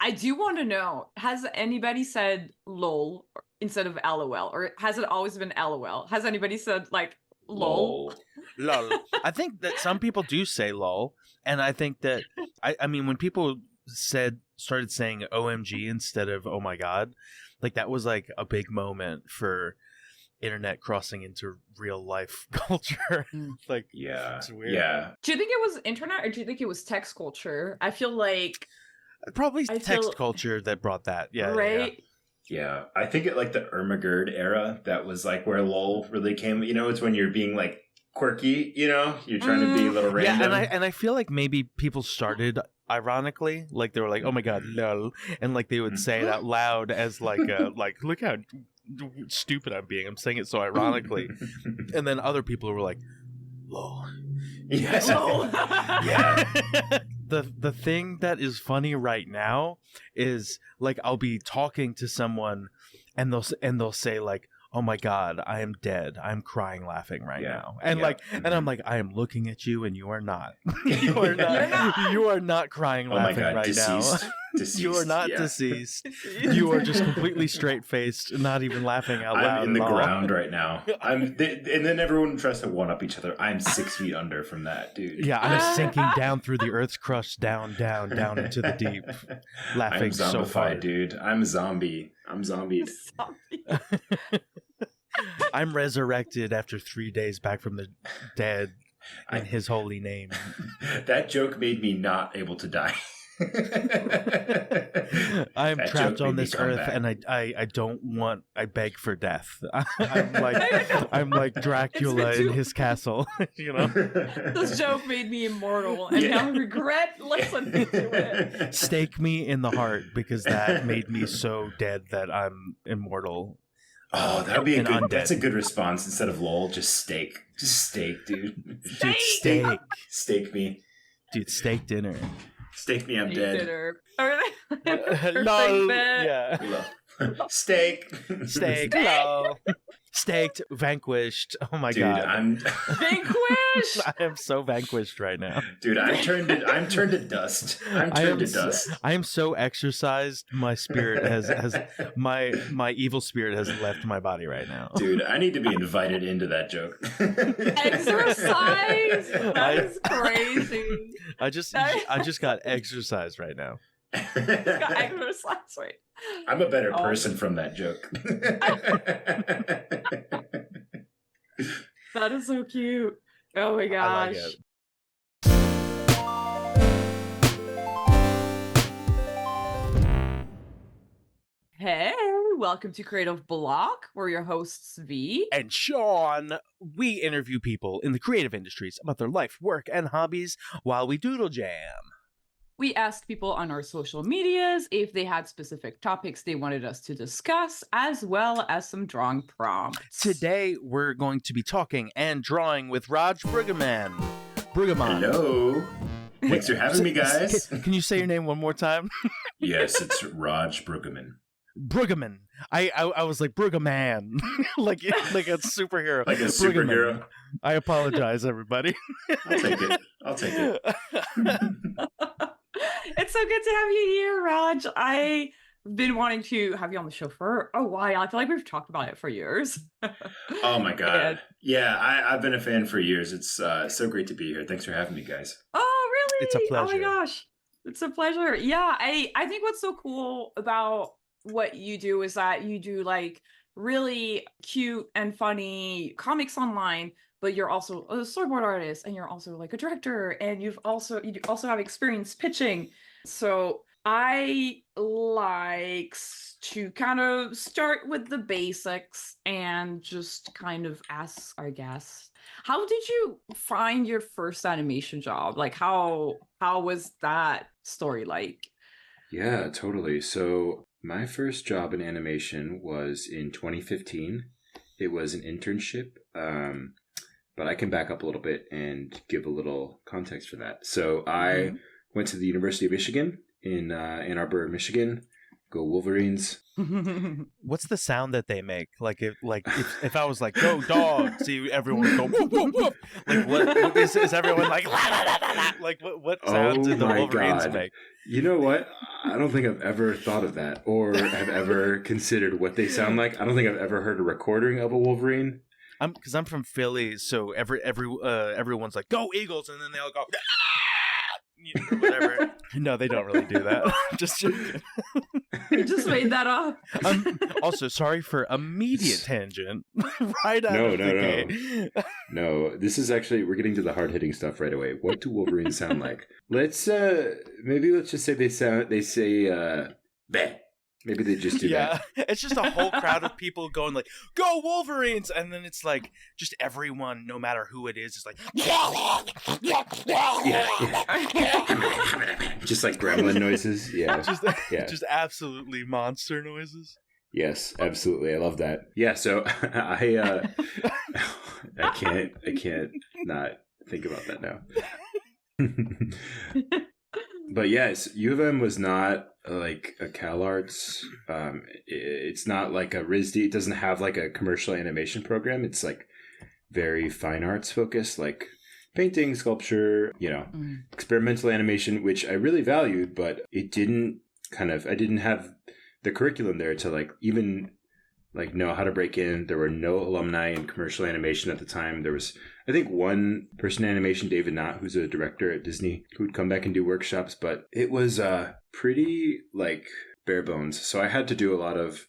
I do want to know, has anybody said lol instead of LOL, or has it always been LOL? Has anybody said like lol? Lol. I think that some people do say lol, and I think that I mean when people started saying OMG instead of oh my god, like that was like a big moment for internet crossing into real life culture. Like, yeah, it's weird. Yeah. Do you think it was internet or do you think it was text culture? I feel like probably text culture that brought that. Yeah, right. Yeah, I think it like the Ermagerd era. That was like where LOL really came. You know, it's when you're being like quirky. You know, you're trying to be a little random. Yeah, and I feel like maybe people started ironically, like they were like, "Oh my god, lol," and like they would say it out loud as like, like look how stupid I'm being. I'm saying it so ironically, and then other people were like, "Lol." Yes. Lol. Yeah. The thing that is funny right now is like I'll be talking to someone and they'll say like, "Oh my god, I am dead. I'm crying laughing right now." And and I'm like, "I am looking at you and you are not. you are not you are not crying laughing right deceased. now. Deceased. You are not deceased. You are just completely straight-faced, not even laughing out loud." I'm in the ground right now. And then everyone tries to one-up each other. I'm 6 feet under from that, dude. Yeah, I'm sinking down through the earth's crust, down into the deep, laughing I'm so hard. dude. I'm a zombie. I'm zombied. I'm resurrected after 3 days back from the dead in his holy name. That joke made me not able to die. I'm trapped on this earth and I don't want, I beg for death. I'm like Dracula in his castle, you know? This joke made me immortal and now I regret listening to it. Stake me in the heart because that made me so dead that I'm immortal. Oh, that would be undead. That's a good response. Instead of lol, just steak. Just steak, dude. Dude, steak. Steak me. Dude, steak dinner. Steak me, I'm dead. Lol. Yeah. Steak. Steak. Lol. Staked, vanquished. Oh my god. Dude, I'm vanquished. I am so vanquished right now. Dude, I'm turned to dust. I'm turned to dust. I am so exercised. My spirit has my evil spirit has left my body right now. Dude, I need to be invited into that joke. Exercise. That is crazy. I just got exercise right now. Got exercise right. I'm a better person from that joke. That is so cute. Oh my gosh. I like it. Hey, welcome to Creative Block. We're your hosts, V and Sean. We interview people in the creative industries about their life, work, and hobbies while we doodle jam. We asked people on our social medias if they had specific topics they wanted us to discuss, as well as some drawing prompts. Today, we're going to be talking and drawing with Raj Brueggemann. Hello. Thanks for having me, guys. Can you say your name one more time? Yes, it's Raj Brueggemann. Brueggemann. I was like Brueggemann, like a superhero. Like a superhero. I apologize, everybody. I'll take it. It's so good to have you here, Raj. I've been wanting to have you on the show for a while. I feel like we've talked about it for years. Oh my god. Yeah, I've been a fan for years. It's so great to be here. Thanks for having me, guys. Oh, really? It's a pleasure. Oh my gosh. It's a pleasure. Yeah, I think what's so cool about what you do is that you do like really cute and funny comics online, but you're also a storyboard artist and you're also like a director and you also have experience pitching. So I like to kind of start with the basics and just kind of ask our guests, how did you find your first animation job? Like how was that story like? Yeah, totally. So my first job in animation was in 2015. It was an internship, but I can back up a little bit and give a little context for that. So I went to the University of Michigan in Ann Arbor, Michigan, Go Wolverines. What's the sound that they make? Like if I was like, go dog, see everyone go woof, woof, woof. Like what is everyone like la, la, la, la, la? Like what sound do the Wolverines make? You know what? I don't think I've ever thought of that or have ever considered what they sound like. I don't think I've ever heard a recording of a Wolverine. Because I'm from Philly, so everyone's like, go Eagles, and then they all go or whatever. No, they don't really do that. Just joking. You just made that up. Also, sorry for immediate tangent. Right out of the gate. No, this is actually, we're getting to the hard-hitting stuff right away. What do Wolverines sound like? Let's just say they say bleh. Maybe they just do that. Yeah, it's just a whole crowd of people going like, go Wolverines! And then it's like, just everyone, no matter who it is like, yeah. Just like gremlin noises. Yeah. Just absolutely monster noises. Yes, absolutely. I love that. Yeah, so I can't not think about that now. But yes, U of M was not like a CalArts. It's not like a RISD. It doesn't have like a commercial animation program. It's like very fine arts focused, like painting, sculpture, experimental animation, which I really valued, but I didn't have the curriculum there to like even like know how to break in. There were no alumni in commercial animation at the time. There was, I think, one person in animation, David Knott, who's a director at Disney, who would come back and do workshops, but it was pretty like bare bones. So I had to do a lot of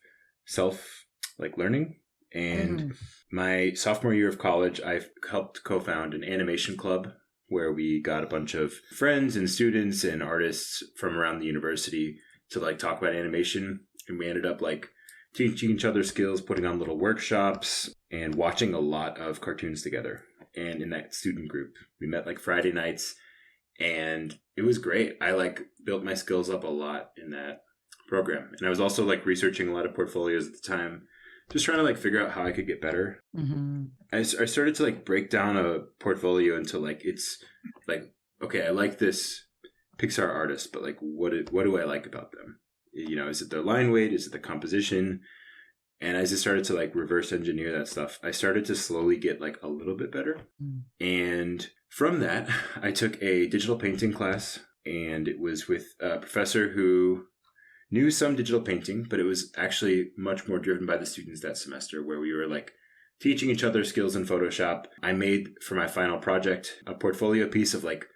self like learning. And my sophomore year of college, I helped co-found an animation club where we got a bunch of friends and students and artists from around the university to like talk about animation. And we ended up like teaching each other skills, putting on little workshops, and watching a lot of cartoons together. And in that student group, we met like Friday nights, and it was great. I like built my skills up a lot in that program. And I was also like researching a lot of portfolios at the time, just trying to like figure out how I could get better. Mm-hmm. I started to like break down a portfolio into like, it's like, okay, I like this Pixar artist, but like, what do I like about them? Is it their line weight? Is it the composition? And as I started to like reverse engineer that stuff, I started to slowly get like a little bit better. And from that, I took a digital painting class, and it was with a professor who knew some digital painting, but it was actually much more driven by the students that semester, where we were like teaching each other skills in Photoshop. I made for my final project a portfolio piece of like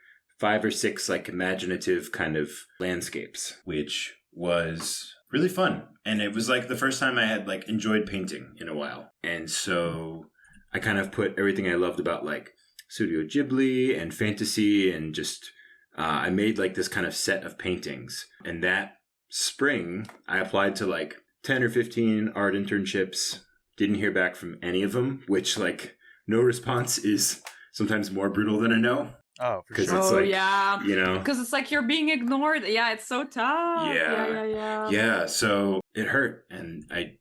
5 or 6 like imaginative kind of landscapes, which was really fun. And it was like the first time I had like enjoyed painting in a while. And so I kind of put everything I loved about like Studio Ghibli and fantasy, and just I made like this kind of set of paintings. And that spring I applied to like 10 or 15 art internships. Didn't hear back from any of them, which like no response is sometimes more brutal than a no. Oh, for sure. It's like, yeah. Because it's like you're being ignored. Yeah, it's so tough. Yeah. So it hurt, and I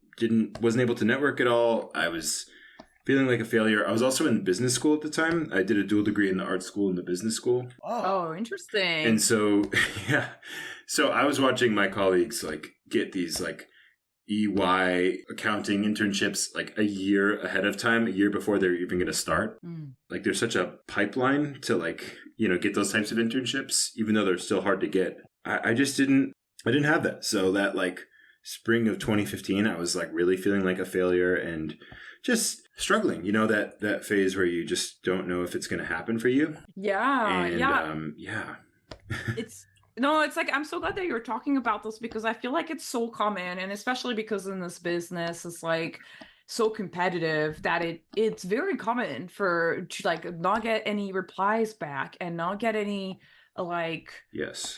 wasn't able to network at all. I was feeling like a failure. I was also in business school at the time. I did a dual degree in the art school and the business school. Oh, interesting. And so, yeah. So I was watching my colleagues like get these like EY accounting internships like a year ahead of time, a year before they're even going to start. Like there's such a pipeline to like, get those types of internships, even though they're still hard to get. I didn't have that. So that like spring of 2015, I was like really feeling like a failure and just struggling, that phase where you just don't know if it's going to happen for you. Yeah. And, it's like, I'm so glad that you're talking about this, because I feel like it's so common, and especially because in this business, it's like so competitive that it's very common to like not get any replies back and not get any like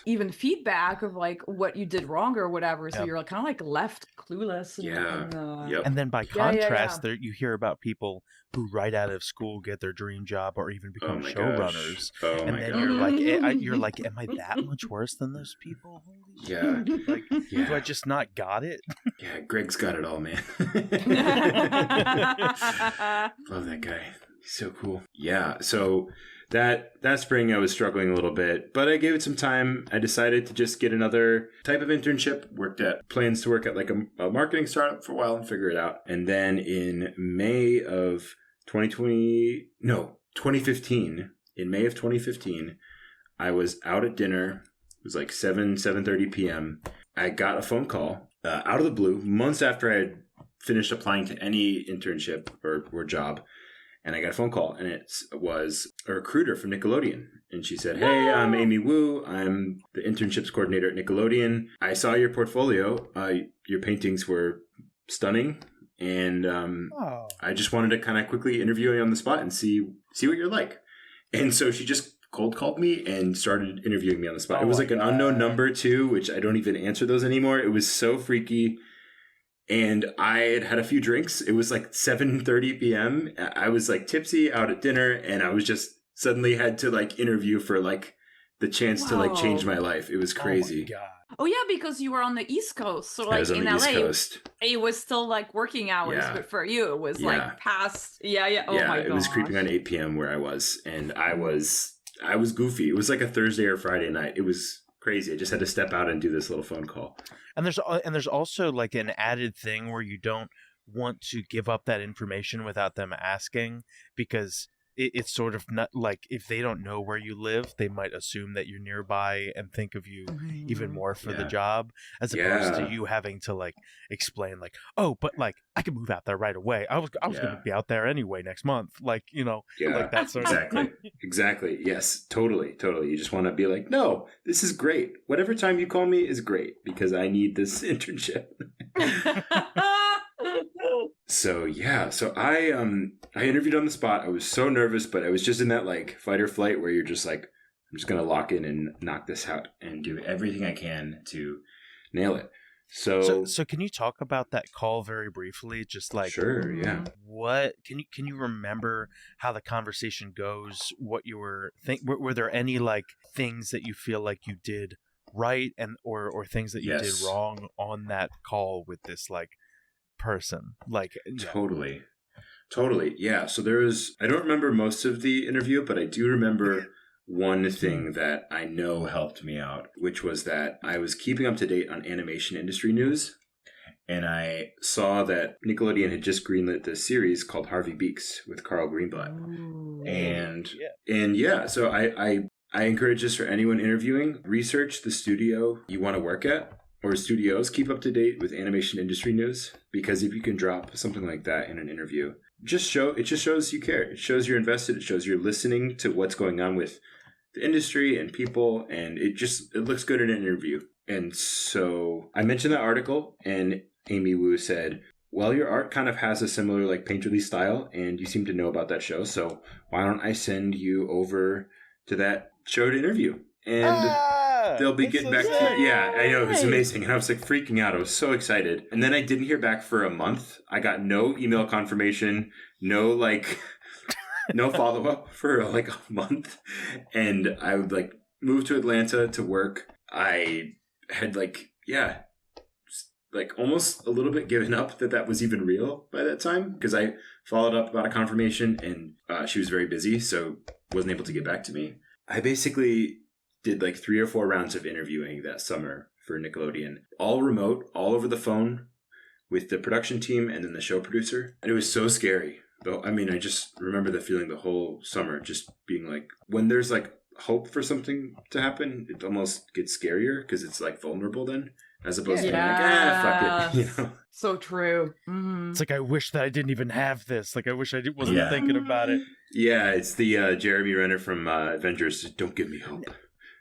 even feedback of like what you did wrong or whatever. So you're like, kind of like left clueless. And then by contrast, there you hear about people who right out of school get their dream job or even become showrunners. And then you're like, am I that much worse than those people? Do I just not got it? Yeah, Greg's got it all, man. Love that guy. He's so cool. Yeah. So that spring I was struggling a little bit, but I gave it some time. I decided to just get another type of internship. Plans to work at like a marketing startup for a while and figure it out. And then in May of 2015, in May of 2015, I was out at dinner. It was like 7:30 p.m. I got a phone call out of the blue months after I had finished applying to any internship or job. And I got a phone call, and it was a recruiter from Nickelodeon. And she said, "Hey, I'm Amy Wu. I'm the internships coordinator at Nickelodeon. I saw your portfolio. Your paintings were stunning. And I just wanted to kind of quickly interview you on the spot and see what you're like." And so she just cold called me and started interviewing me on the spot. It was like an unknown number too, which I don't even answer those anymore. It was so freaky. And I had had a few drinks. It was like 7:30 p.m. I was like tipsy out at dinner, and I was just suddenly had to like interview for like the chance to like change my life. It was crazy. Oh my God. Oh yeah, because you were on the East Coast, so I like was on in the East LA, Coast. it was still like working hours, Yeah. but for you, it was Yeah. like past. Yeah. Oh Yeah, my it was gosh. creeping on 8 p.m. where I was, and I was goofy. It was like a Thursday or Friday night. It was crazy. I just had to step out and do this little phone call. And there's also like an added thing where you don't want to give up that information without them asking, because it's sort of not like, if they don't know where you live, they might assume that you're nearby and think of you even more for the job, as opposed to you having to like explain like, oh, but like I can move out there right away. I was going to be out there anyway next month, like, you know, like that sort of Exactly. Yes, totally. You just want to be like, no, this is great. Whatever time you call me is great because I need this internship. So I interviewed on the spot. I was so nervous, but I was just in that like fight or flight where you're just like, I'm just gonna lock in and knock this out and do everything I can to nail it. So can you talk about that call very briefly? Just like, sure, yeah. What can you remember how the conversation goes? What you were were there any like things that you feel like you did right or things that you did wrong on that call with this like person? Like Totally. Yeah. So I don't remember most of the interview, but I do remember one thing that I know helped me out, which was that I was keeping up to date on animation industry news. And I saw that Nickelodeon had just greenlit this series called Harvey Beaks with Carl Greenblatt. So I encourage this for anyone interviewing. Research the studio you want to work at, or studios. Keep up to date with animation industry news, because if you can drop something like that in an interview, it just shows you care. It shows you're invested. It shows you're listening to what's going on with the industry and people, and it looks good in an interview. And so I mentioned that article, and Amy Wu said, "Well, your art kind of has a similar like painterly style, and you seem to know about that show. So why don't I send you over to that show to interview?" And they'll be getting back to you. Yeah, I know. It was amazing. And I was like freaking out. I was so excited. And then I didn't hear back for a month. I got no email confirmation, no follow-up for like a month. And I would like move to Atlanta to work. I had almost a little bit given up that was even real by that time, because I followed up about a confirmation and she was very busy, so wasn't able to get back to me. I basically did like 3 or 4 rounds of interviewing that summer for Nickelodeon, all remote, all over the phone with the production team and then the show producer. And it was so scary. Though, I mean, I just remember the feeling the whole summer, just being like, when there's like hope for something to happen, it almost gets scarier because it's like vulnerable then, as opposed to being like, fuck it, you know? So true. Mm-hmm. It's like, I wish that I didn't even have this. Like, I wish I wasn't thinking about it. Yeah, it's the Jeremy Renner from Avengers. Don't give me hope.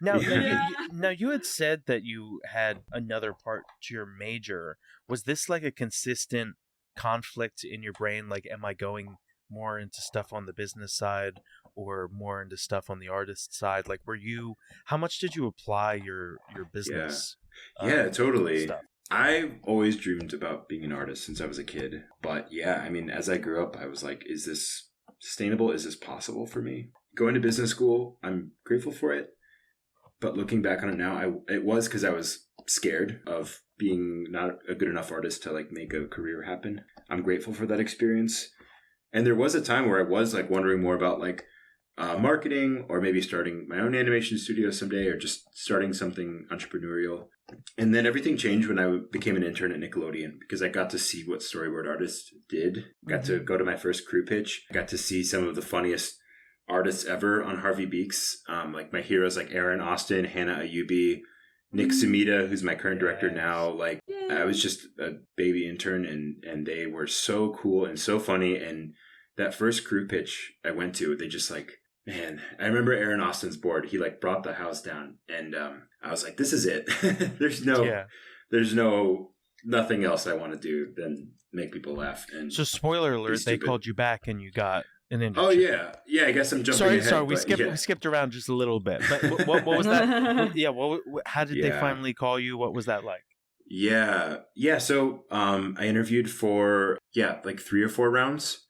Now, you had said that you had another part to your major. Was this like a consistent conflict in your brain? Like, am I going more into stuff on the business side or more into stuff on the artist side? Like, how much did you apply your business? Yeah, totally. Stuff? I've always dreamed about being an artist since I was a kid. But yeah, I mean, as I grew up, I was like, is this sustainable? Is this possible for me? Going to business school, I'm grateful for it. But looking back on it now, it was because I was scared of being not a good enough artist to like make a career happen. I'm grateful for that experience. And there was a time where I was like wondering more about like, marketing, or maybe starting my own animation studio someday, or just starting something entrepreneurial. And then everything changed when I became an intern at Nickelodeon, because I got to see what storyboard artists did. Got to go to my first crew pitch. Got to see some of the funniest artists ever on Harvey Beaks. Like my heroes like Aaron Austin, Hannah Ayubi, Nick Sumida, who's my current director now. Like I was just a baby intern, and they were so cool and so funny. And that first crew pitch I went to, they just like, man, I remember Aaron Austin's board. He like brought the house down, and I was like, this is it. there's nothing else I want to do than make people laugh. And so spoiler alert, they called you back and you got an internship. Oh yeah. I guess I'm jumping ahead. Sorry, we skipped around just a little bit. But what was that? Yeah, how did they finally call you? What was that like? Yeah. So I interviewed for like 3 or 4 rounds,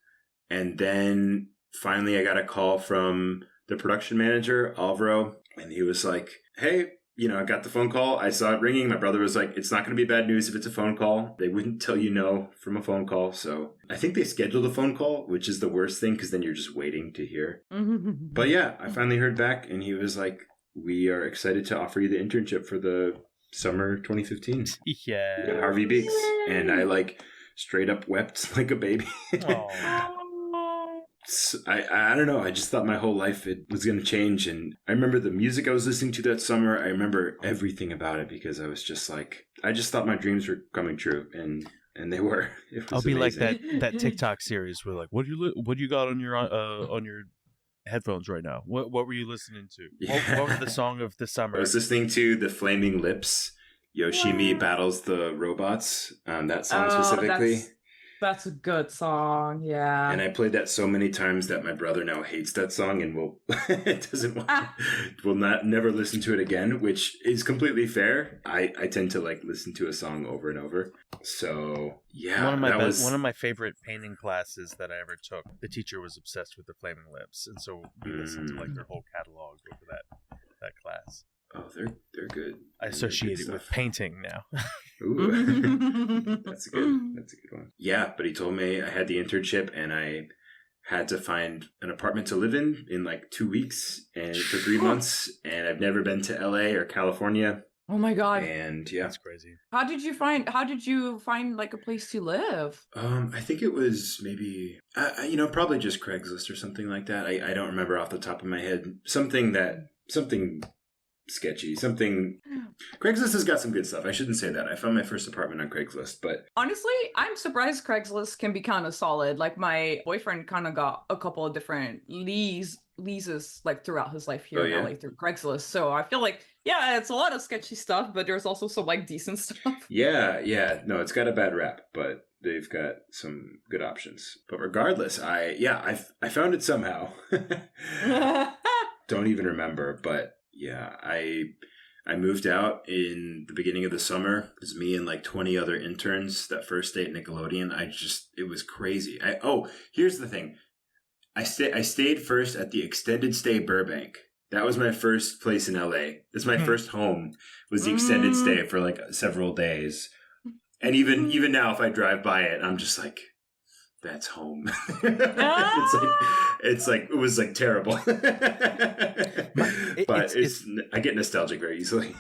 and then finally I got a call from the production manager, Alvaro, and he was like, hey, I got the phone call. I saw it ringing. My brother was like, it's not going to be bad news if it's a phone call. They wouldn't tell you no from a phone call. So I think they scheduled a phone call, which is the worst thing, because then you're just waiting to hear. But yeah, I finally heard back, and he was like, we are excited to offer you the internship for the summer 2015. Yeah. At Harvey Beaks. And I like straight up wept like a baby. I don't know. I just thought my whole life it was going to change. And I remember the music I was listening to that summer. I remember everything about it, because I was just like, I just thought my dreams were coming true. And they were. I'll be amazing. like that TikTok series where like, what do you got on your headphones right now? What were you listening to? Yeah. What was the song of the summer? I was listening to The Flaming Lips. Yoshimi Battles the Robots. That song specifically. That's a good song, yeah. And I played that so many times that my brother now hates that song and will never listen to it again, which is completely fair. I tend to like listen to a song over and over. So yeah, one of my favorite painting classes that I ever took. The teacher was obsessed with the Flaming Lips, and so we listened to like their whole catalog over that class. Oh, they're good. I associate it with painting now. Ooh, that's a good one. Yeah, but he told me I had the internship and I had to find an apartment to live in like 2 weeks, and it took 3 months, and I've never been to LA or California. Oh my god! And yeah, that's crazy. How did you find like a place to live? I think it was maybe probably just Craigslist or something like that. I don't remember off the top of my head. Something sketchy, something. Craigslist has got some good stuff. I shouldn't say that. I found my first apartment on Craigslist, but honestly, I'm surprised Craigslist can be kind of solid. Like my boyfriend kind of got a couple of different leases like throughout his life here in LA through Craigslist. So I feel like it's a lot of sketchy stuff, but there's also some like decent stuff. Yeah. No, it's got a bad rap, but they've got some good options. But regardless, I found it somehow. Don't even remember, but yeah, I moved out in the beginning of the summer. It was me and like 20 other interns that first day at Nickelodeon. It was crazy. Here's the thing. I stayed first at the extended stay Burbank. That was my first place in LA. That's my first home, was the extended stay for like several days. And even now, if I drive by it, I'm just like, that's home. It's like it was like terrible. I get nostalgic very easily.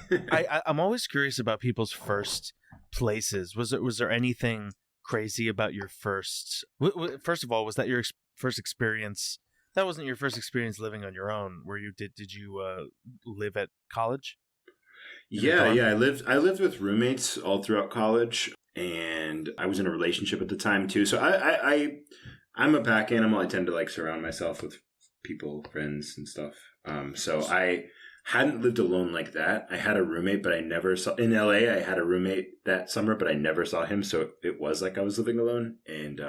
I'm always curious about people's first places. Was there anything crazy about your first? First of all, was that your first experience? That wasn't your first experience living on your own. Where you did you live at college? Yeah. I lived with roommates all throughout college. And I was in a relationship at the time too. So I'm a pack animal. I tend to like surround myself with people, friends and stuff. So I hadn't lived alone like that. I had a roommate, but I never saw in LA. I had a roommate that summer, but I never saw him. So it was like I was living alone. And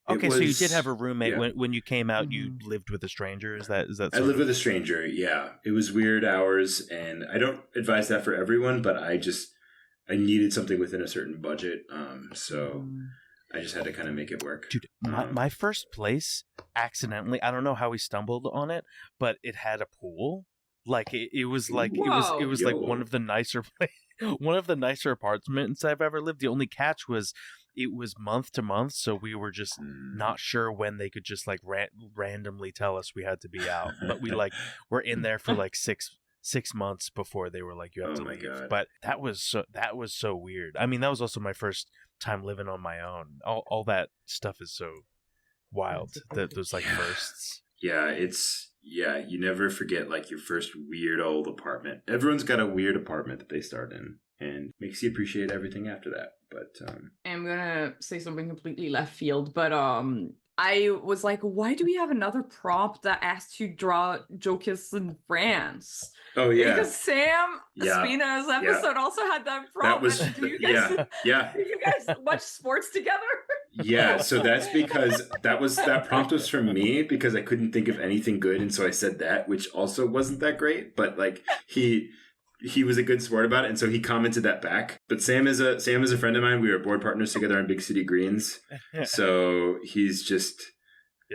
okay, so you did have a roommate when you came out. You lived with a stranger. Is that? I lived with a stranger. Yeah, it was weird hours, and I don't advise that for everyone, but I needed something within a certain budget, so I just had to kind of make it work. Dude, my first place, accidentally, I don't know how we stumbled on it, but it had a pool. Like it was like it was like one of the nicer apartments I've ever lived. The only catch was it was month to month, so we were just not sure when they could just like randomly tell us we had to be out. But we like were in there for like 6 months before they were like, you have to leave. God. But that was so weird. I mean, that was also my first time living on my own. All that stuff is so wild. Those like firsts. Yeah, you never forget like your first weird old apartment. Everyone's got a weird apartment that they start in, and makes you appreciate everything after that. But I'm gonna say something completely left field, but I was like, why do we have another prompt that asks you draw Jokis in France? oh yeah, Because Sam Yeah. Spina's episode also had that that prompt. was Do you guys, yeah. do you guys watch sports together? Yeah, so that's because that prompt was from me because I couldn't think of anything good, and so I said that, which also wasn't that great, but like he was a good sport about it, and so he commented that back. But Sam is a friend of mine. We were board partners together on Big City Greens, so he's just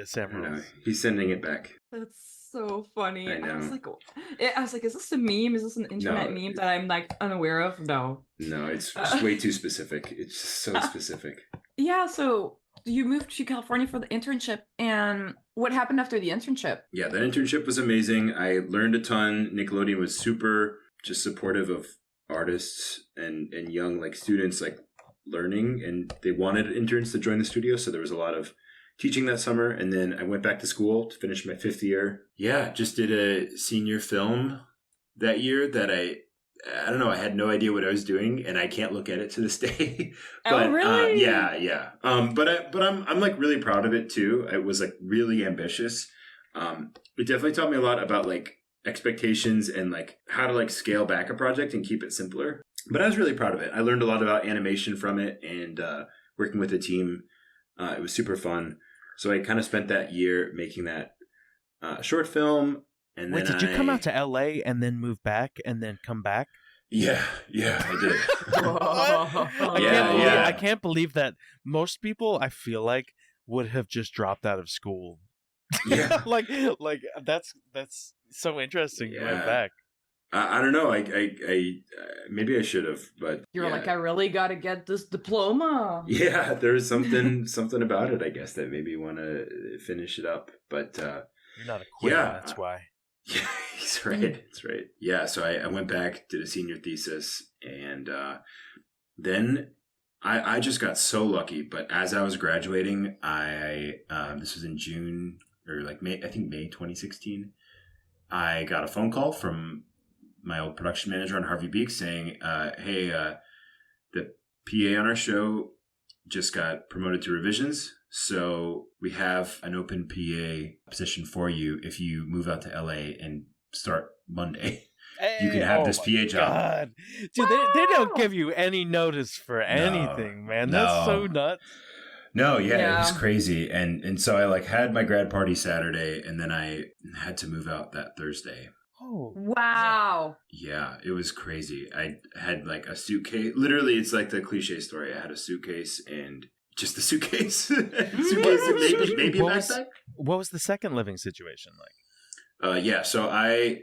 Sam rules. he's sending it back. That's so funny. I know. I was like, is this a meme? Is this an internet meme that I'm like unaware of? No. No, it's just way too specific. It's just so specific. Yeah, so you moved to California for the internship, and what happened after the internship? Yeah, that internship was amazing. I learned a ton. Nickelodeon was super just supportive of artists and young like students like learning, and they wanted interns to join the studio, so there was a lot of teaching that summer. And then I went back to school to finish my 5th year. Yeah, just did a senior film that year that I don't know, I had no idea what I was doing, and I can't look at it to this day. But, oh, really? Yeah. But I'm like really proud of it too. It was like really ambitious. It definitely taught me a lot about like expectations and like how to like scale back a project and keep it simpler. But I was really proud of it. I learned a lot about animation from it, and working with a team. It was super fun. So I kind of spent that year making that short film. And Wait, then did you come out to LA and then move back and then come back? Yeah, I did. I can't believe that most people, I feel like, would have just dropped out of school. Yeah. like that's so interesting. You went back. I don't know. I maybe I should have, but You're like, I really got to get this diploma. Yeah, there's something about it, I guess, that made me want to finish it up. But you're not a quitter, that's why. Yeah, he's right. That's right. Yeah, so I went back, did a senior thesis, and then I just got so lucky. But as I was graduating, this was in June or like May 2016. I got a phone call from my old production manager on Harvey Beak saying, hey, the PA on our show just got promoted to revisions. So we have an open PA position for you if you move out to LA and start Monday. Hey, you can have this PA job. God. Dude, they don't give you any notice for anything, man. That's so nuts. No, yeah, it was crazy. And so I like had my grad party Saturday, and then I had to move out that Thursday. Oh, wow. Yeah, it was crazy. I had like a suitcase. Literally, it's like the cliche story. I had a suitcase and just a suitcase. Maybe a backpack. What was the second living situation like? So I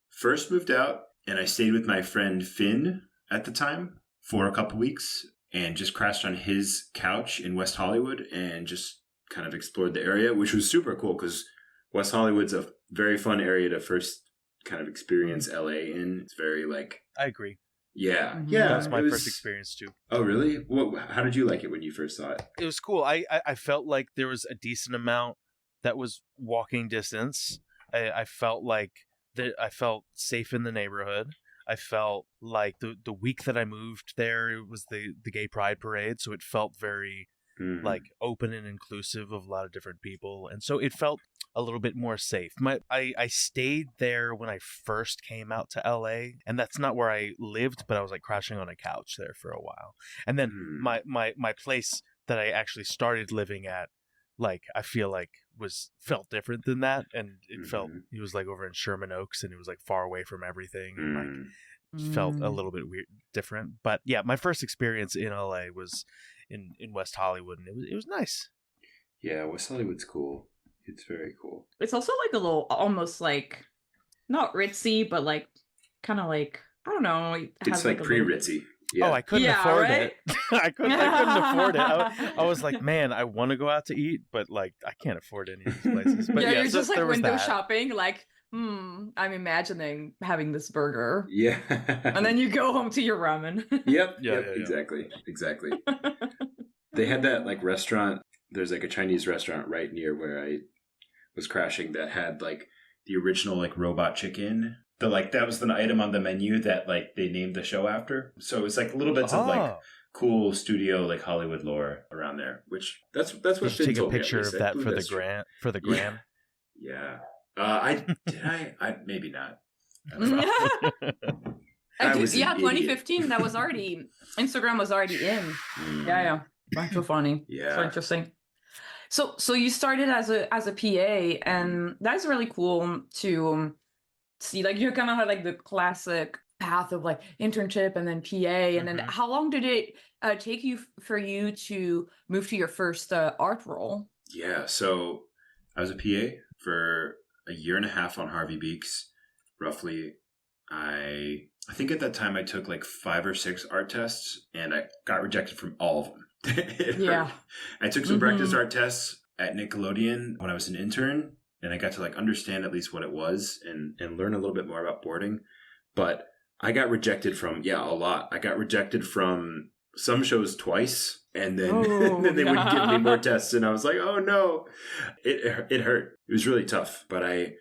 first moved out, and I stayed with my friend Finn at the time for a couple weeks, and just crashed on his couch in West Hollywood and just kind of explored the area, which was super cool because West Hollywood's a very fun area to first kind of experience LA in. It's very like... I agree. Yeah. That's my first experience too. Oh, really? How did you like it when you first saw it? It was cool. I felt like there was a decent amount that was walking distance. I felt like I felt safe in the neighborhood. I felt like the week that I moved there, it was the gay pride parade, so it felt very like open and inclusive of a lot of different people, and so it felt a little bit more safe. I stayed there when I first came out to LA, and that's not where I lived, but I was like crashing on a couch there for a while. And then my place that I actually started living at, like I feel like felt different than that, and it was like over in Sherman Oaks, and it was like far away from everything, and like felt a little bit weird, different. But yeah, my first experience in LA was in West Hollywood, and it was nice. Yeah, West Hollywood's cool. It's very cool. It's also like a little, almost like not ritzy, but like kind of like, I don't know. It's like pre-ritzy. Yeah. Oh, I couldn't Yeah, afford right? it. I couldn't afford it. I was like, man, I want to go out to eat, but like I can't afford any of these places. But Yeah, yeah, you're so just like there was window that. shopping, like, I'm imagining having this burger. Yeah. And then you go home to your ramen. Yep. Yeah, Yep. yeah, yeah. Exactly. They had that like restaurant. There's like a Chinese restaurant right near where I was crashing that had like the original like robot chicken. That was the item on the menu that like they named the show after. So it's like little bits of like Oh, cool studio like Hollywood lore around there. Which that's what did you Finn take a told me, at picture least. of I that believe for the that's true. gram? Yeah. I maybe not. I don't know. I I do, was an yeah, idiot. 2015. That was already Instagram was already in. Yeah. That's so funny. Yeah. So interesting. So you started as a PA, and that's really cool to see. Like you kind of had like the classic path of like internship and then PA, and then how long did it take you for you to move to your first art role? Yeah. So I was a PA for a year and a half on Harvey Beaks, roughly. I think at that time I took like 5 or 6 art tests, and I got rejected from all of them. Yeah. I took some practice art tests at Nickelodeon when I was an intern, and I got to like understand at least what it was and learn a little bit more about boarding. But I got rejected from a lot. I got rejected from some shows twice, and then and then they wouldn't give me more tests, and I was like, oh no, it hurt. It was really tough, but I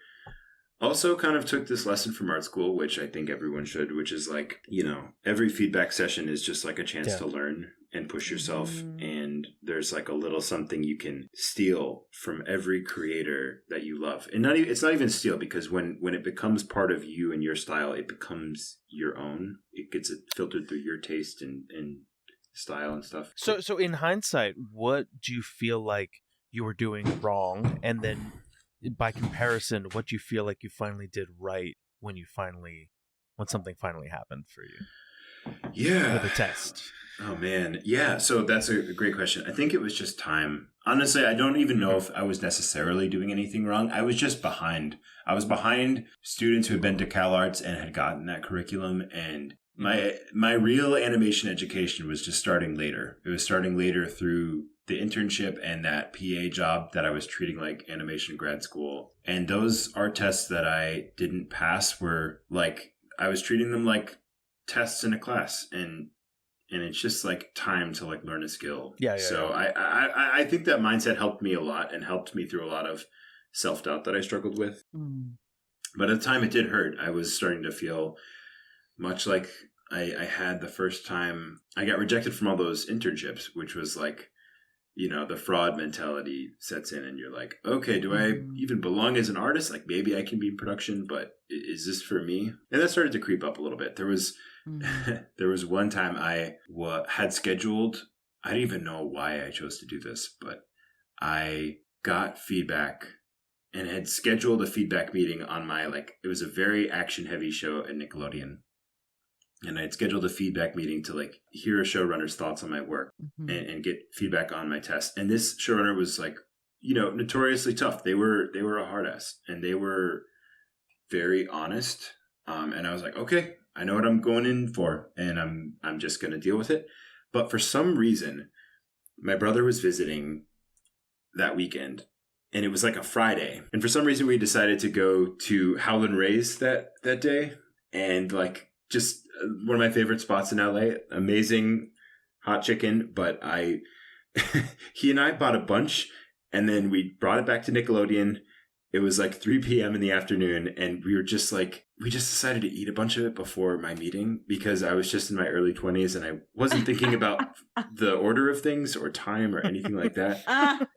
also kind of took this lesson from art school, which I think everyone should, which is like, every feedback session is just like a chance to learn and push yourself. And there's like a little something you can steal from every creator that you love. And it's not even steal, because when it becomes part of you and your style, it becomes your own. It gets filtered through your taste and style and stuff. So in hindsight, what do you feel like you were doing wrong? And then by comparison, what do you feel like you finally did right when something finally happened for you? Yeah. For the test. Oh man. Yeah. So that's a great question. I think it was just time. Honestly, I don't even know if I was necessarily doing anything wrong. I was just behind. I was behind students who had been to CalArts and had gotten that curriculum, and my real animation education was just starting later. It was starting later through the internship and that PA job that I was treating like animation grad school. And those art tests that I didn't pass were like, I was treating them like tests in a class, and it's just like time to like learn a skill. So I think that mindset helped me a lot and helped me through a lot of self-doubt that I struggled with. But at the time it did hurt. I was starting to feel much like I had the first time I got rejected from all those internships, which was like, the fraud mentality sets in, and you're like, okay, do I even belong as an artist? Like maybe I can be in production, but is this for me? And that started to creep up a little bit. There was one time I had scheduled, I don't even know why I chose to do this, but I got feedback and had scheduled a feedback meeting on my, it was a very action heavy show at Nickelodeon. And I had scheduled a feedback meeting to like hear a showrunner's thoughts on my work and get feedback on my test. And this showrunner was like, notoriously tough. They were a hard ass, and they were very honest. And I was like, okay, I know what I'm going in for, and I'm just going to deal with it. But for some reason, my brother was visiting that weekend, and it was like a Friday. And for some reason, we decided to go to Howlin' Ray's that day, and like just one of my favorite spots in LA. Amazing hot chicken, but he and I bought a bunch, and then we brought it back to Nickelodeon. It was like 3 p.m. in the afternoon, and we just decided to eat a bunch of it before my meeting, because I was just in my early 20s and I wasn't thinking about the order of things or time or anything like that.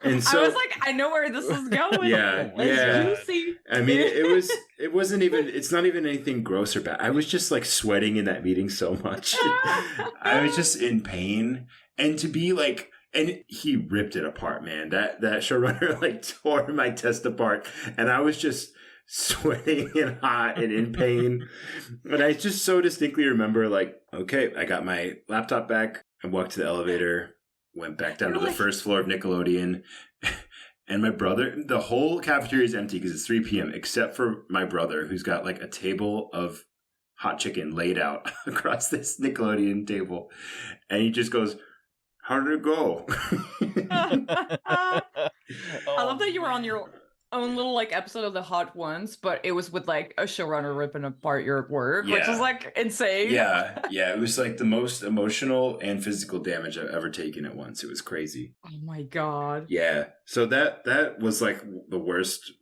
And so I was like, I know where this is going. Yeah. Juicy. I mean, it's not even anything gross or bad. I was just like sweating in that meeting so much. I was just in pain. And to be like, and he ripped it apart, man. That showrunner like tore my test apart, and I was just sweating and hot and in pain. And I just so distinctly remember, like, okay, I got my laptop back. I walked to the elevator, went back down to the first floor of Nickelodeon, and my brother. The whole cafeteria is empty because it's 3 p.m. except for my brother, who's got like a table of hot chicken laid out across this Nickelodeon table. And he just goes, "How did it go?" I love that you were on man. your own little like episode of the Hot Ones, but it was with like a showrunner ripping apart your work, which was Yeah. like insane. Yeah. It was like the most emotional and physical damage I've ever taken at once. It was crazy. Oh my god. Yeah. So that was like the worst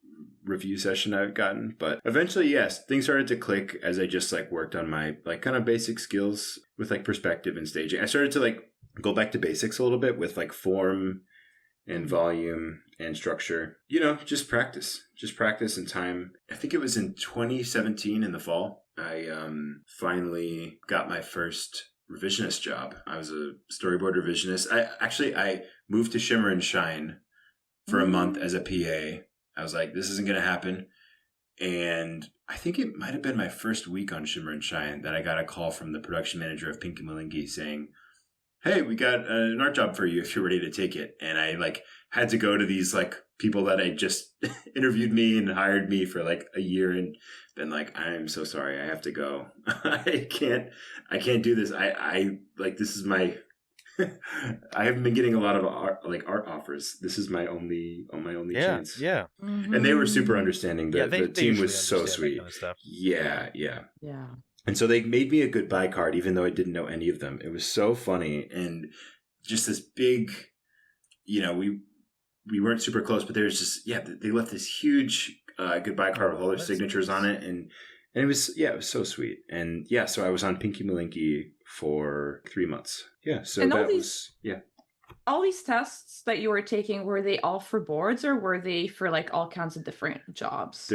review session I've gotten. But eventually, yes, things started to click as I just like worked on my like kind of basic skills with like perspective and staging. I started to like go back to basics a little bit with like form and volume and structure. You know, just practice and time. I think it was in 2017 in the fall, I finally got my first revisionist job. I was a storyboard revisionist. I moved to Shimmer and Shine for a month as a PA. I was like, this isn't going to happen. And I think it might have been my first week on Shimmer and Shine that I got a call from the production manager of Pinky Malinky saying, "Hey, we got an art job for you if you're ready to take it." And I like had to go to these like people that I just interviewed me and hired me for like a year and been like, "I'm so sorry, I have to go. I can't do this. I like, this is my, I haven't been getting a lot of art offers. This is my only chance." Yeah. And they were super understanding. The they team usually was so understand that sweet. kind of stuff. Yeah. Yeah. And so they made me a goodbye card, even though I didn't know any of them. It was so funny. And just this big, you know, we weren't super close, but there was just, they left this huge goodbye card with all their signatures on it. And it was so sweet. And yeah, so I was on Pinky Malinky for 3 months. Yeah. So And all these tests that you were taking, were they all for boards or were they for like all kinds of different jobs?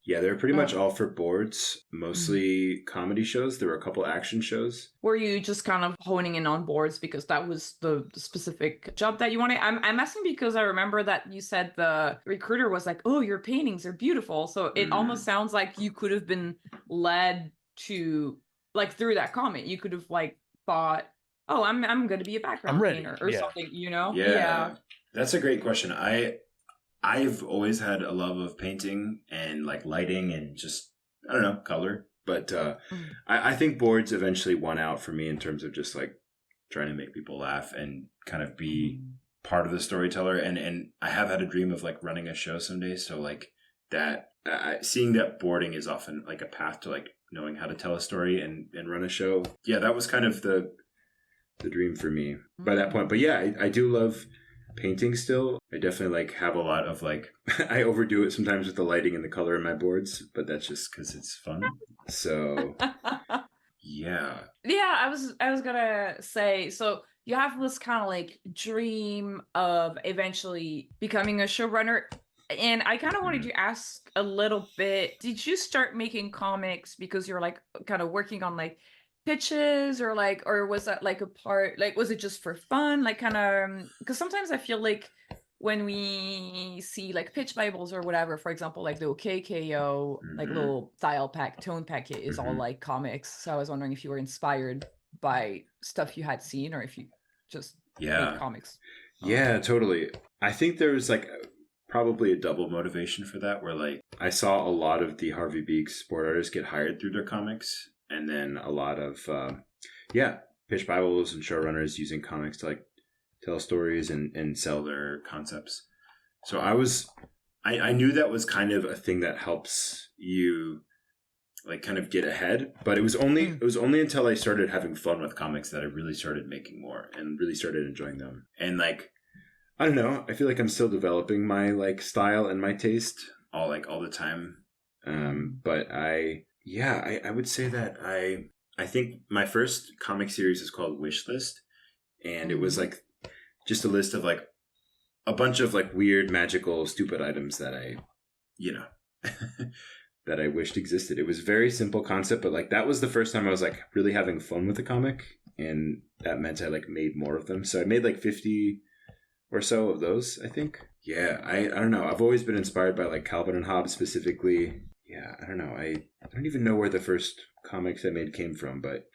They're pretty much all for boards, mostly comedy shows. There were a couple action shows. Were you just kind of honing in on boards because that was the specific job that you wanted? I'm asking because I remember that you said the recruiter was like, "Oh, your paintings are beautiful." So it almost sounds like you could have been led to like through that comment. You could have like thought, "Oh, I'm going to be a background painter or something," you know? Yeah. That's a great question. I've always had a love of painting and like lighting and just, I don't know, color. But I think boards eventually won out for me in terms of just like trying to make people laugh and kind of be part of the storyteller. And I have had a dream of like running a show someday. So like that, seeing that boarding is often like a path to like knowing how to tell a story and run a show. Yeah, that was kind of the dream for me by that point. But yeah, I do love painting still. I definitely like have a lot of like I overdo it sometimes with the lighting and the color in my boards, but that's just because it's fun. So yeah. I was gonna say, so you have this kind of like dream of eventually becoming a showrunner, and I kind of wanted to ask a little bit, did you start making comics because you're like kind of working on like pitches or was that like a part, like was it just for fun, like kind of, because sometimes I feel like when we see like pitch bibles or whatever, for example, like the OKKO like little tone packet is all like comics. So I was wondering if you were inspired by stuff you had seen or if you just made comics. Yeah, totally. I think there was like probably a double motivation for that, where like I saw a lot of the Harvey Beaks sport artists get hired through their comics. And then a lot of, pitch bibles and showrunners using comics to like tell stories and sell their concepts. So I knew that was kind of a thing that helps you like kind of get ahead. But it was only until I started having fun with comics that I really started making more and really started enjoying them. And like, I don't know, I feel like I'm still developing my like style and my taste all the time. But I would say that I think my first comic series is called Wish List, and it was like just a list of like a bunch of like weird, magical, stupid items that I, that I wished existed. It was a very simple concept, but like that was the first time I was like really having fun with the comic, and that meant I like made more of them. So I made like 50 or so of those, I think. Yeah, I don't know. I've always been inspired by like Calvin and Hobbes specifically. Yeah, I don't know. I don't even know where the first comics I made came from, but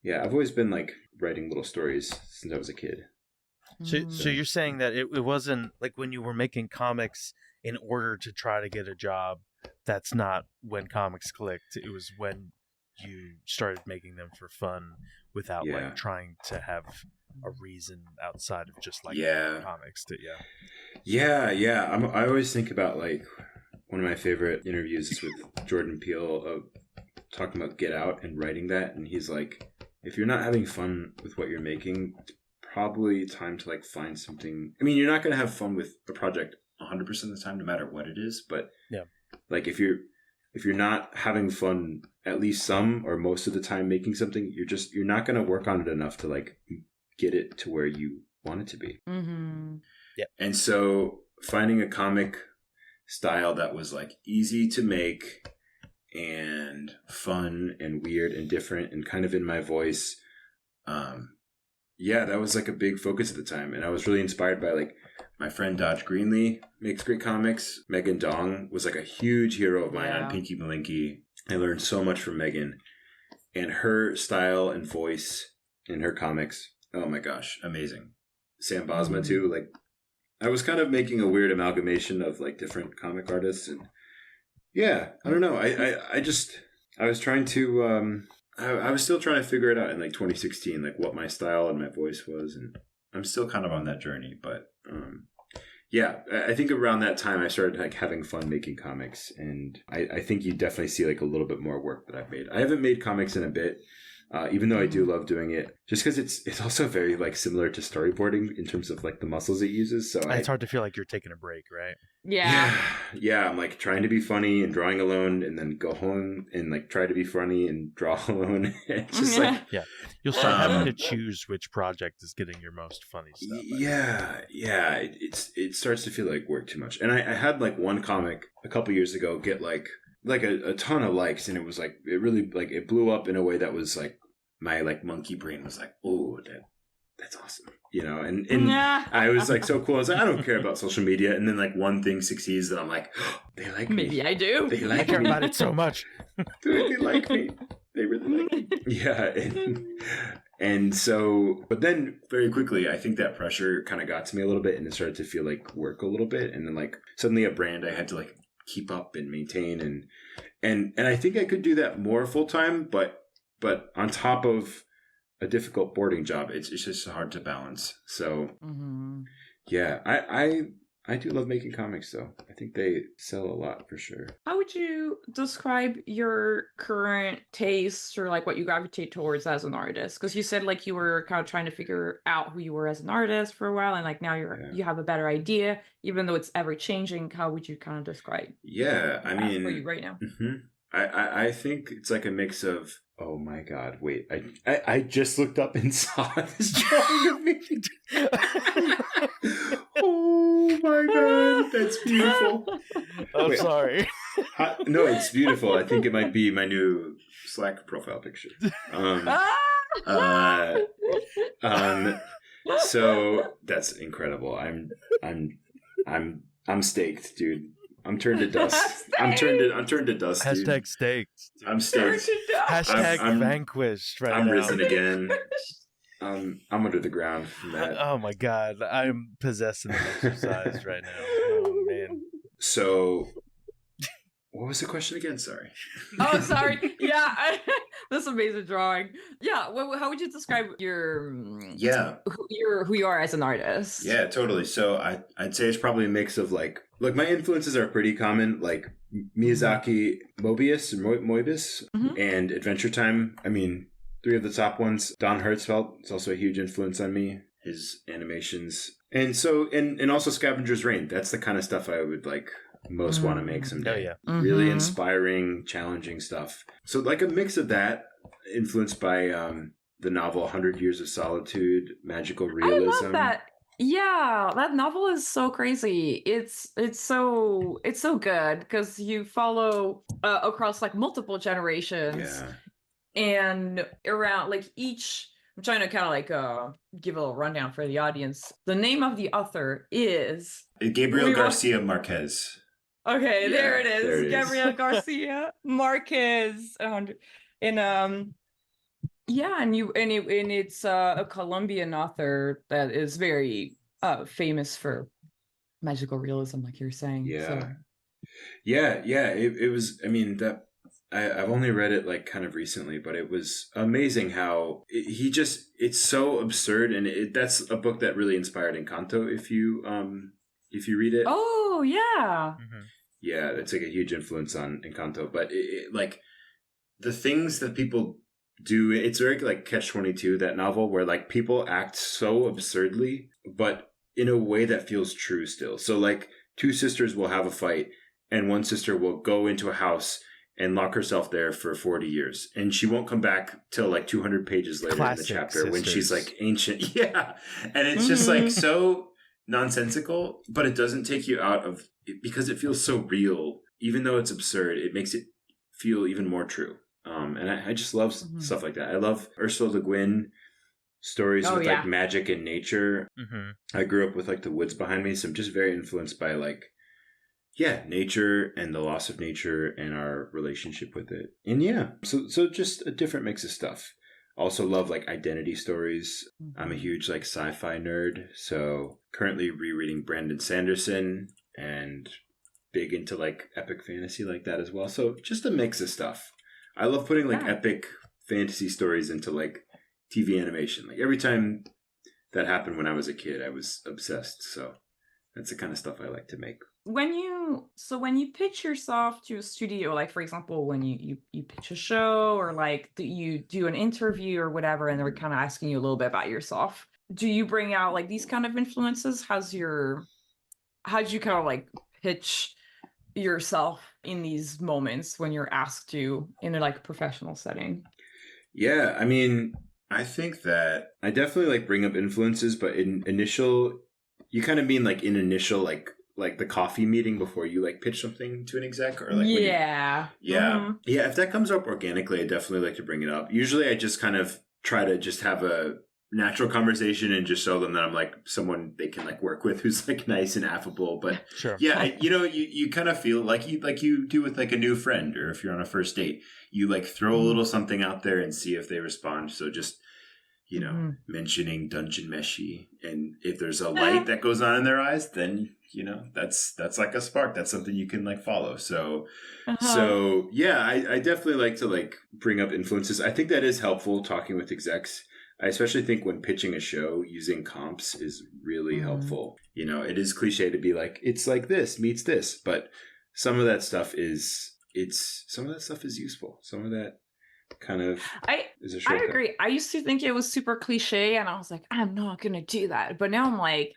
yeah, I've always been like writing little stories since I was a kid. So you're saying that it wasn't like when you were making comics in order to try to get a job, that's not when comics clicked. It was when you started making them for fun without like trying to have a reason outside of just like comics to I always think about like one of my favorite interviews is with Jordan Peele of talking about Get Out and writing that, and he's like, if you're not having fun with what you're making, it's probably time to like find something. I mean, you're not going to have fun with a project 100% of the time no matter what it is, but like if you're not having fun at least some or most of the time making something, you're not going to work on it enough to like get it to where you want it to be. And so finding a comic style that was like easy to make and fun and weird and different and kind of in my voice, that was like a big focus at the time. And I was really inspired by like my friend Dodge Greenlee makes great comics. Megan Dong was like a huge hero of mine on Pinky Malinky. I learned so much from Megan, and her style and voice in her comics, oh my gosh, amazing. Sam Bosma too. Like, I was kind of making a weird amalgamation of like different comic artists, and I don't know. I was trying to I was still trying to figure it out in like 2016, like what my style and my voice was, and I'm still kind of on that journey. But I think around that time I started like having fun making comics, and I think you definitely see like a little bit more work that I've made. I haven't made comics in a bit. Even though I do love doing it, just because it's also very like similar to storyboarding in terms of like the muscles it uses. So it's hard to feel like you're taking a break, right? I'm like trying to be funny and drawing alone, and then go home and like try to be funny and draw alone. It's just like you'll start having to choose which project is getting your most funny stuff. It starts to feel like work too much. And I had like one comic a couple years ago get like a ton of likes, and it was like it really like it blew up in a way that was like my like monkey brain was like, oh, that's awesome, you know. And I was like so cool. I was like, I don't care about social media. And then like one thing succeeds, and I'm like, oh, they like me. Maybe I do. They like I care about it so much. Dude, they like me. They really like me. Yeah. And so, but then very quickly, I think that pressure kind of got to me a little bit, and it started to feel like work a little bit. And then like suddenly a brand I had to like keep up and maintain, and I think I could do that more full time, but on top of a difficult boarding job, it's just hard to balance. So I do love making comics though. I think they sell a lot for sure. How would you describe your current tastes or like what you gravitate towards as an artist? Because you said like you were kind of trying to figure out who you were as an artist for a while, and like now you have a better idea, even though it's ever changing. How would you kind of describe? I mean, for you right now. I think it's like a mix of. Oh my God! Wait, I just looked up and saw this drawing of me. Oh my God, that's beautiful. I'm sorry. No, it's beautiful. I think it might be my new Slack profile picture. So that's incredible. I'm staked, dude. I'm turned to dust. I'm turned to dust. Hashtag dude. staked. I'm staked. Hashtag vanquished. Right I'm now. risen again. I'm under the ground from that. Oh my God, I'm possessed in the exercise right now. Oh man. So, what was the question again? Sorry. Oh, sorry. That's amazing drawing. Yeah. How would you describe your who you are as an artist? Yeah, totally. So I'd say it's probably a mix of like my influences are pretty common, like Miyazaki, Moebius, and Adventure Time. I mean, three of the top ones. Don Hertzfeldt is also a huge influence on me. His animations, and so and also Scavenger's Reign. That's the kind of stuff I would like most want to make someday. Really inspiring, challenging stuff. So like a mix of that, influenced by the novel 100 Years of Solitude, magical realism. I love that. Yeah, that novel is so crazy. It's so good because you follow across like multiple generations and around like each. I'm trying to kind of like give a little rundown for the audience. The name of the author is Gabriel Garcia Marquez. Okay, there it is. Gabriel Garcia Marquez. And it's a Colombian author that is very famous for magical realism, like you're saying. It was. I mean, I've only read it like kind of recently, but it was amazing how it's so absurd, and that's a book that really inspired Encanto. If you read it, Oh yeah. Mm-hmm. yeah, it's like a huge influence on Encanto. But like the things that people do, it's very like Catch-22, that novel where like people act so absurdly, but in a way that feels true still. So like two sisters will have a fight, and one sister will go into a house and lock herself there for 40 years. And she won't come back till like 200 pages later in the chapter sisters. When she's like ancient. Yeah. And it's just like so nonsensical, but it doesn't take you out of it because it feels so real. Even though it's absurd, it makes it feel even more true. And I just love stuff like that. I love Ursula Le Guin stories with like magic and nature. I grew up with like the woods behind me, so I'm just very influenced by like, yeah, nature and the loss of nature and our relationship with it. And yeah, so just a different mix of stuff. Also love like identity stories. I'm a huge like sci-fi nerd, so currently rereading Brandon Sanderson and big into like epic fantasy like that as well. So just a mix of stuff. I love putting like epic fantasy stories into like TV animation. Like every time that happened when I was a kid, I was obsessed. So that's the kind of stuff I like to make. When you pitch yourself to a studio, like for example, when you pitch a show or like you do an interview or whatever, and they're kind of asking you a little bit about yourself, do you bring out like these kind of influences? How'd you kind of like pitch yourself in these moments when you're asked to in a like professional setting? Yeah, I mean, I think that I definitely like bring up influences, but in initial, you kind of mean like in initial like the coffee meeting before you like pitch something to an exec, or like yeah. Yeah. If that comes up organically, I definitely like to bring it up. Usually I just kind of try to just have a natural conversation and just show them that I'm like someone they can like work with who's like nice and affable. But sure. Yeah, you kind of feel like you do with like a new friend, or if you're on a first date, you like throw a little something out there and see if they respond. So just mentioning Dungeon Meshi, and if there's a light that goes on in their eyes, then that's like a spark. That's something you can like follow. So yeah, I definitely like to like bring up influences. I think that is helpful talking with execs. I especially think when pitching a show, using comps is really helpful. It is cliche to be like, it's like this meets this, but some of that stuff is useful. Some of that kind of is a shortcut. I agree. I used to think it was super cliche, and I was like, I'm not gonna do that. But now I'm like,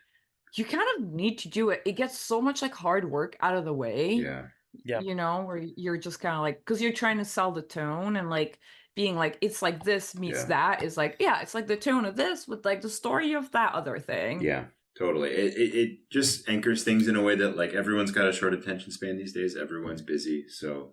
you kind of need to do it. It gets so much like hard work out of the way. Yeah. Where you're just kind of like, because you're trying to sell the tone, and like being like, it's like this meets that is like, it's like the tone of this with like the story of that other thing. Yeah, totally. It just anchors things in a way that like everyone's got a short attention span these days. Everyone's busy, so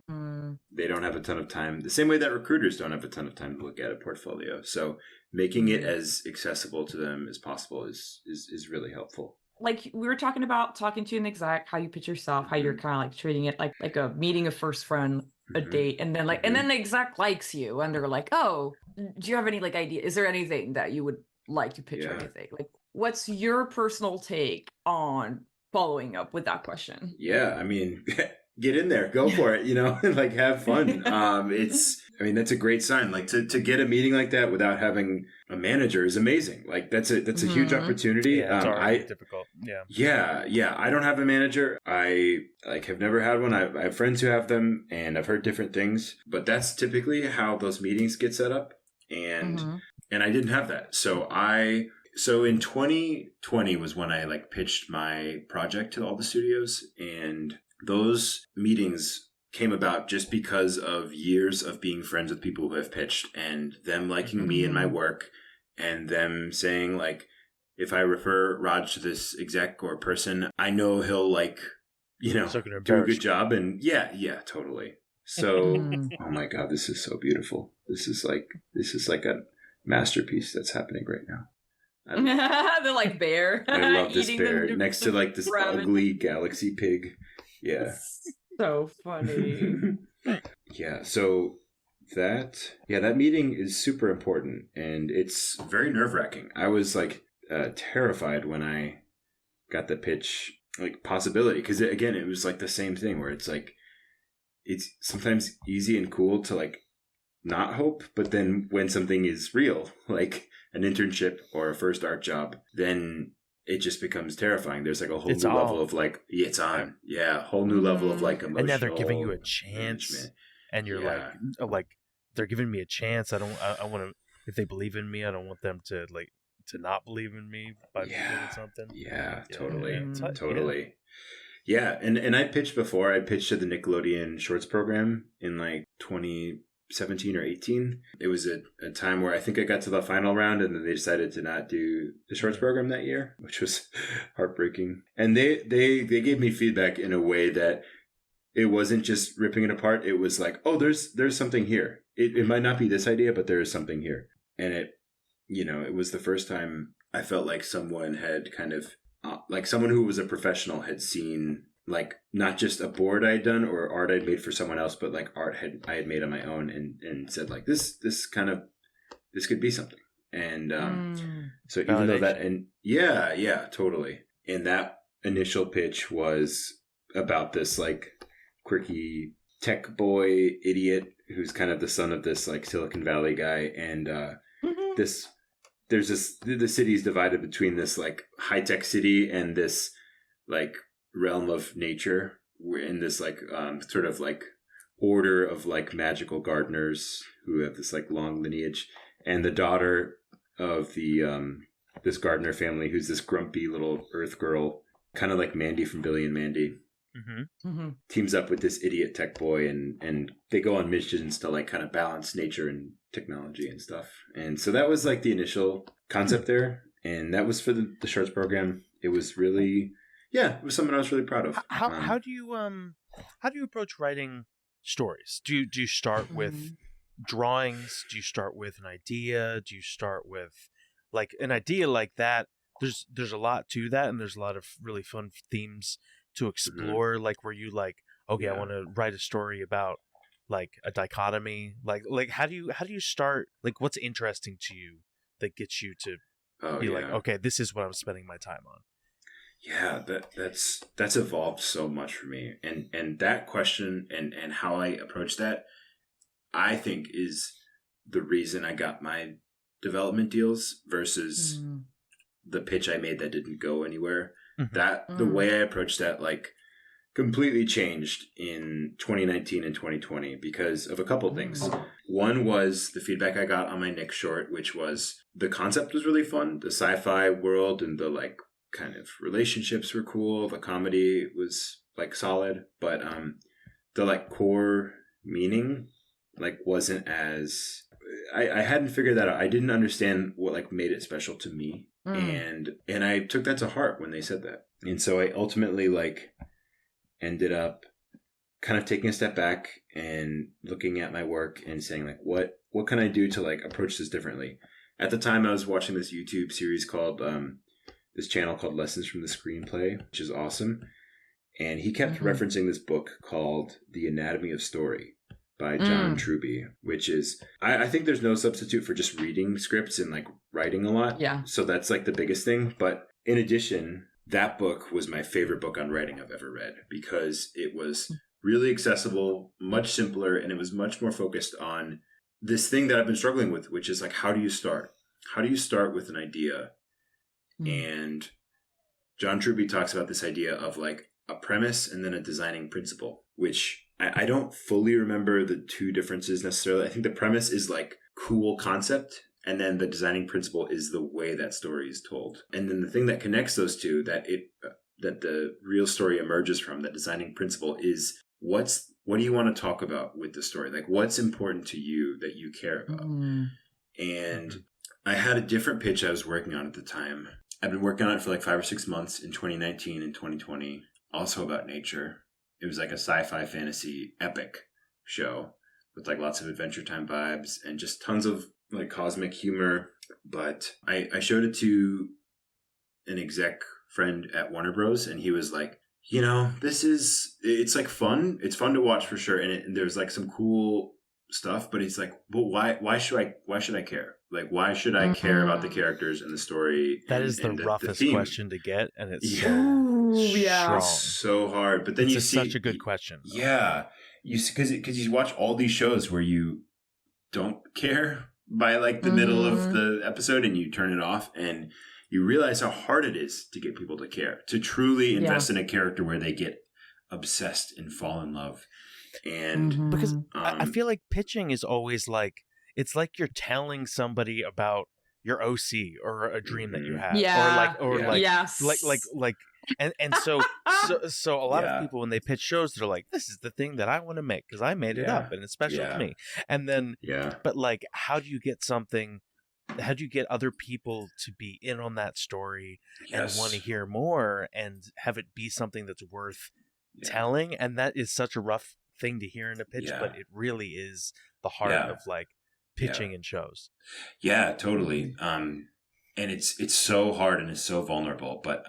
they don't have a ton of time. The same way that recruiters don't have a ton of time to look at a portfolio. So making it as accessible to them as possible is really helpful. Like we were talking about talking to an exec, how you pitch yourself, how you're kind of like treating it like a meeting a first friend, a date, and then like and then the exec likes you and they're like, oh, do you have any like idea? Is there anything that you would like to pitch or anything? Like, what's your personal take on following up with that question? Yeah, I mean, get in there, go for it, like have fun. That's a great sign. Like to get a meeting like that without having a manager is amazing. Like that's a huge opportunity. Yeah, it's already difficult. Yeah. I don't have a manager. I like have never had one. I have friends who have them, and I've heard different things. But that's typically how those meetings get set up. And I didn't have that. So in 2020 was when I like pitched my project to all the studios, and those meetings came about just because of years of being friends with people who have pitched and them liking me and my work, and them saying like, if I refer Raj to this exec or person, I know he'll like, do a good job. And yeah, totally. So, oh my God, this is so beautiful. This is like a masterpiece that's happening right now. They're like bear. I love this bear next to like this ugly galaxy pig. Yeah. So funny. Yeah. So that meeting is super important, and it's very nerve-wracking. I was like terrified when I got the pitch like possibility, because it was like the same thing where it's like it's sometimes easy and cool to like not hope, but then when something is real, like an internship or a first art job, then it just becomes terrifying. There's like a whole new level of like, it's on. Yeah, whole new level of like emotional. And now they're giving you a chance, management. And you're like, they're giving me a chance. I want to, if they believe in me, I don't want them to like to not believe in me by doing something. Yeah, totally, totally. Yeah, and I pitched before. I pitched to the Nickelodeon Shorts program in like 2017 or 18. It was a time where I think I got to the final round, and then they decided to not do the Shorts program that year, which was heartbreaking. And they gave me feedback in a way that it wasn't just ripping it apart. It was like, oh, there's something here. It might not be this idea, but there is something here. And it, you know, it was the first time I felt like someone had kind of like someone who was a professional had seen like not just a board I had done or art I'd made for someone else, but like art I had made on my own, and said like this could be something. And so even though that, and yeah, totally. And that initial pitch was about this like quirky tech boy idiot who's kind of the son of this like Silicon Valley guy, and the city is divided between this like high tech city and this like realm of nature. We're in this like sort of like order of like magical gardeners who have this like long lineage, and the daughter of the this gardener family who's this grumpy little earth girl, kind of like Mandy from Billy and Mandy. Teams up with this idiot tech boy, and they go on missions to like kind of balance nature and technology and stuff. And so that was like the initial concept there, and that was for the Shorts program. It was really, it was something I was really proud of. How do you approach writing stories? Do you start with drawings? Do you start with an idea? Do you start with like an idea like that? There's a lot to that, and there's a lot of really fun themes to explore, like where you like, okay, I want to write a story about like a dichotomy, like how do you start, like what's interesting to you that gets you to be like, okay, this is what I'm spending my time on. Yeah, that's evolved so much for me, and that question and how I approach that, I think is the reason I got my development deals versus the pitch I made that didn't go anywhere. That the way I approached that like completely changed in 2019 and 2020 because of a couple things. One was the feedback I got on my Nick short, which was the concept was really fun. The sci-fi world and the like kind of relationships were cool. The comedy was like solid, but the like core meaning like wasn't as I hadn't figured that out. I didn't understand what like made it special to me. And I took that to heart when they said that. And so I ultimately like ended up kind of taking a step back and looking at my work and saying like, what can I do to like approach this differently? At the time I was watching this YouTube series called, this channel called Lessons from the Screenplay, which is awesome. And he kept referencing this book called The Anatomy of Story by John Truby, which is, I think there's no substitute for just reading scripts and like writing a lot. Yeah. So that's like the biggest thing. But in addition, that book was my favorite book on writing I've ever read because it was really accessible, much simpler, and it was much more focused on this thing that I've been struggling with, which is like, how do you start? How do you start with an idea? And John Truby talks about this idea of like a premise and then a designing principle, which I don't fully remember the two differences necessarily. I think the premise is like cool concept, and then the designing principle is the way that story is told. And then the thing that connects those two, that the real story emerges from, that designing principle, is what do you want to talk about with the story? Like what's important to you that you care about? And I had a different pitch I was working on at the time. I've been working on it for like 5 or 6 months in 2019 and 2020, also about nature. It was like a sci-fi fantasy epic show with like lots of Adventure Time vibes and just tons of like cosmic humor. But I showed it to an exec friend at Warner Bros. And he was like, you know, it's like fun. It's fun to watch for sure. And there's like some cool stuff, but it's like, but why should I care? Like, why should I care about the characters and the story? That is the roughest question to get, and it's so strong. So hard. But then it's such a good question. Yeah. because you watch all these shows where you don't care by like the middle of the episode and you turn it off and you realize how hard it is to get people to care, to truly invest in a character where they get obsessed and fall in love. And because I feel like pitching is always like, it's like you're telling somebody about your OC or a dream that you had, and so a lot of people, when they pitch shows, they're like, this is the thing that I want to make because I made it up and it's special to me. And then but like, how do you get other people to be in on that story and want to hear more and have it be something that's worth telling? And that is such a rough thing to hear in a pitch, but it really is the heart of like pitching in shows. Yeah, totally. And it's so hard and it's so vulnerable. But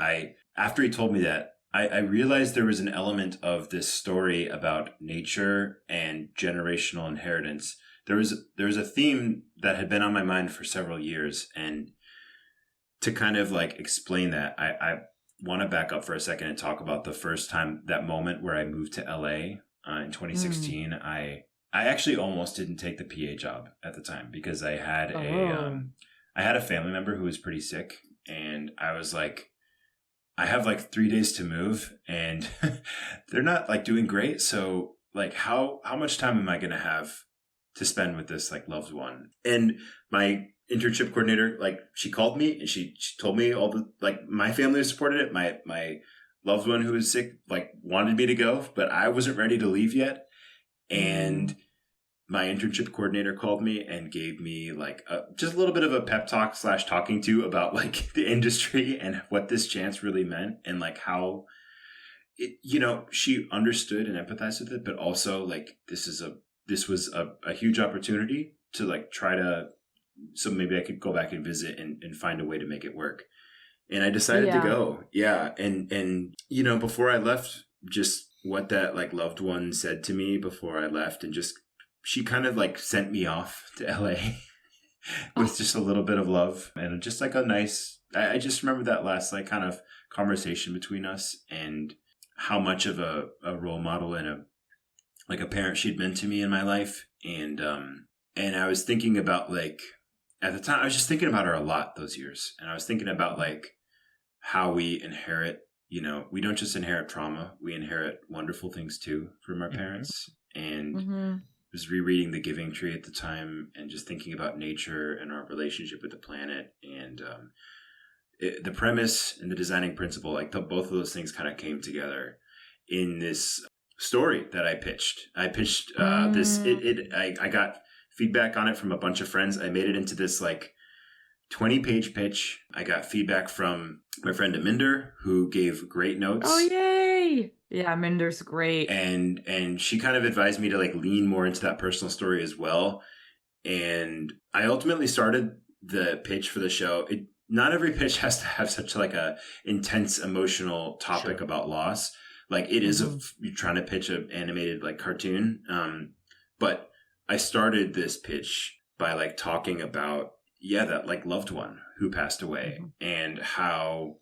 after he told me that, I realized there was an element of this story about nature and generational inheritance. There was a theme that had been on my mind for several years. And to kind of like explain that, I want to back up for a second and talk about the first time, that moment where I moved to LA in 2016. I actually almost didn't take the PA job at the time because I had a family member who was pretty sick, and I was like, I have like 3 days to move and they're not like doing great. So like, how much time am I going to have to spend with this like loved one? And my internship coordinator, like, she called me and she told me all the, like, my family supported it. My loved one who was sick, like, wanted me to go, but I wasn't ready to leave yet. And my internship coordinator called me and gave me like just a little bit of a pep talk / talking to about like the industry and what this chance really meant, and like how it, she understood and empathized with it, but also like this was a huge opportunity to like try to, so maybe I could go back and visit and find a way to make it work. And I decided to go. Yeah. And before I left, just what that like loved one said to me before I left, and just, she kind of like sent me off to LA with just a little bit of love and just like a nice, I just remember that last like kind of conversation between us and how much of a role model and a parent she'd been to me in my life. And I was thinking about like, at the time, I was just thinking about her a lot those years. And I was thinking about like how we inherit, we don't just inherit trauma, we inherit wonderful things too from our parents. And I was rereading The Giving Tree at the time and just thinking about nature and our relationship with the planet. And the premise and the designing principle, like both of those things kind of came together in this story that I pitched. I pitched I got feedback on it from a bunch of friends. I made it into this like 20-page pitch. I got feedback from my friend Aminder, who gave great notes. Oh, yay! Yeah, Minder's great. And she kind of advised me to like lean more into that personal story as well. And I ultimately started the pitch for the show. Not every pitch has to have such like a intense emotional topic about loss. Like it is you're trying to pitch an animated like cartoon. But I started this pitch by like talking about, that like loved one who passed away, and how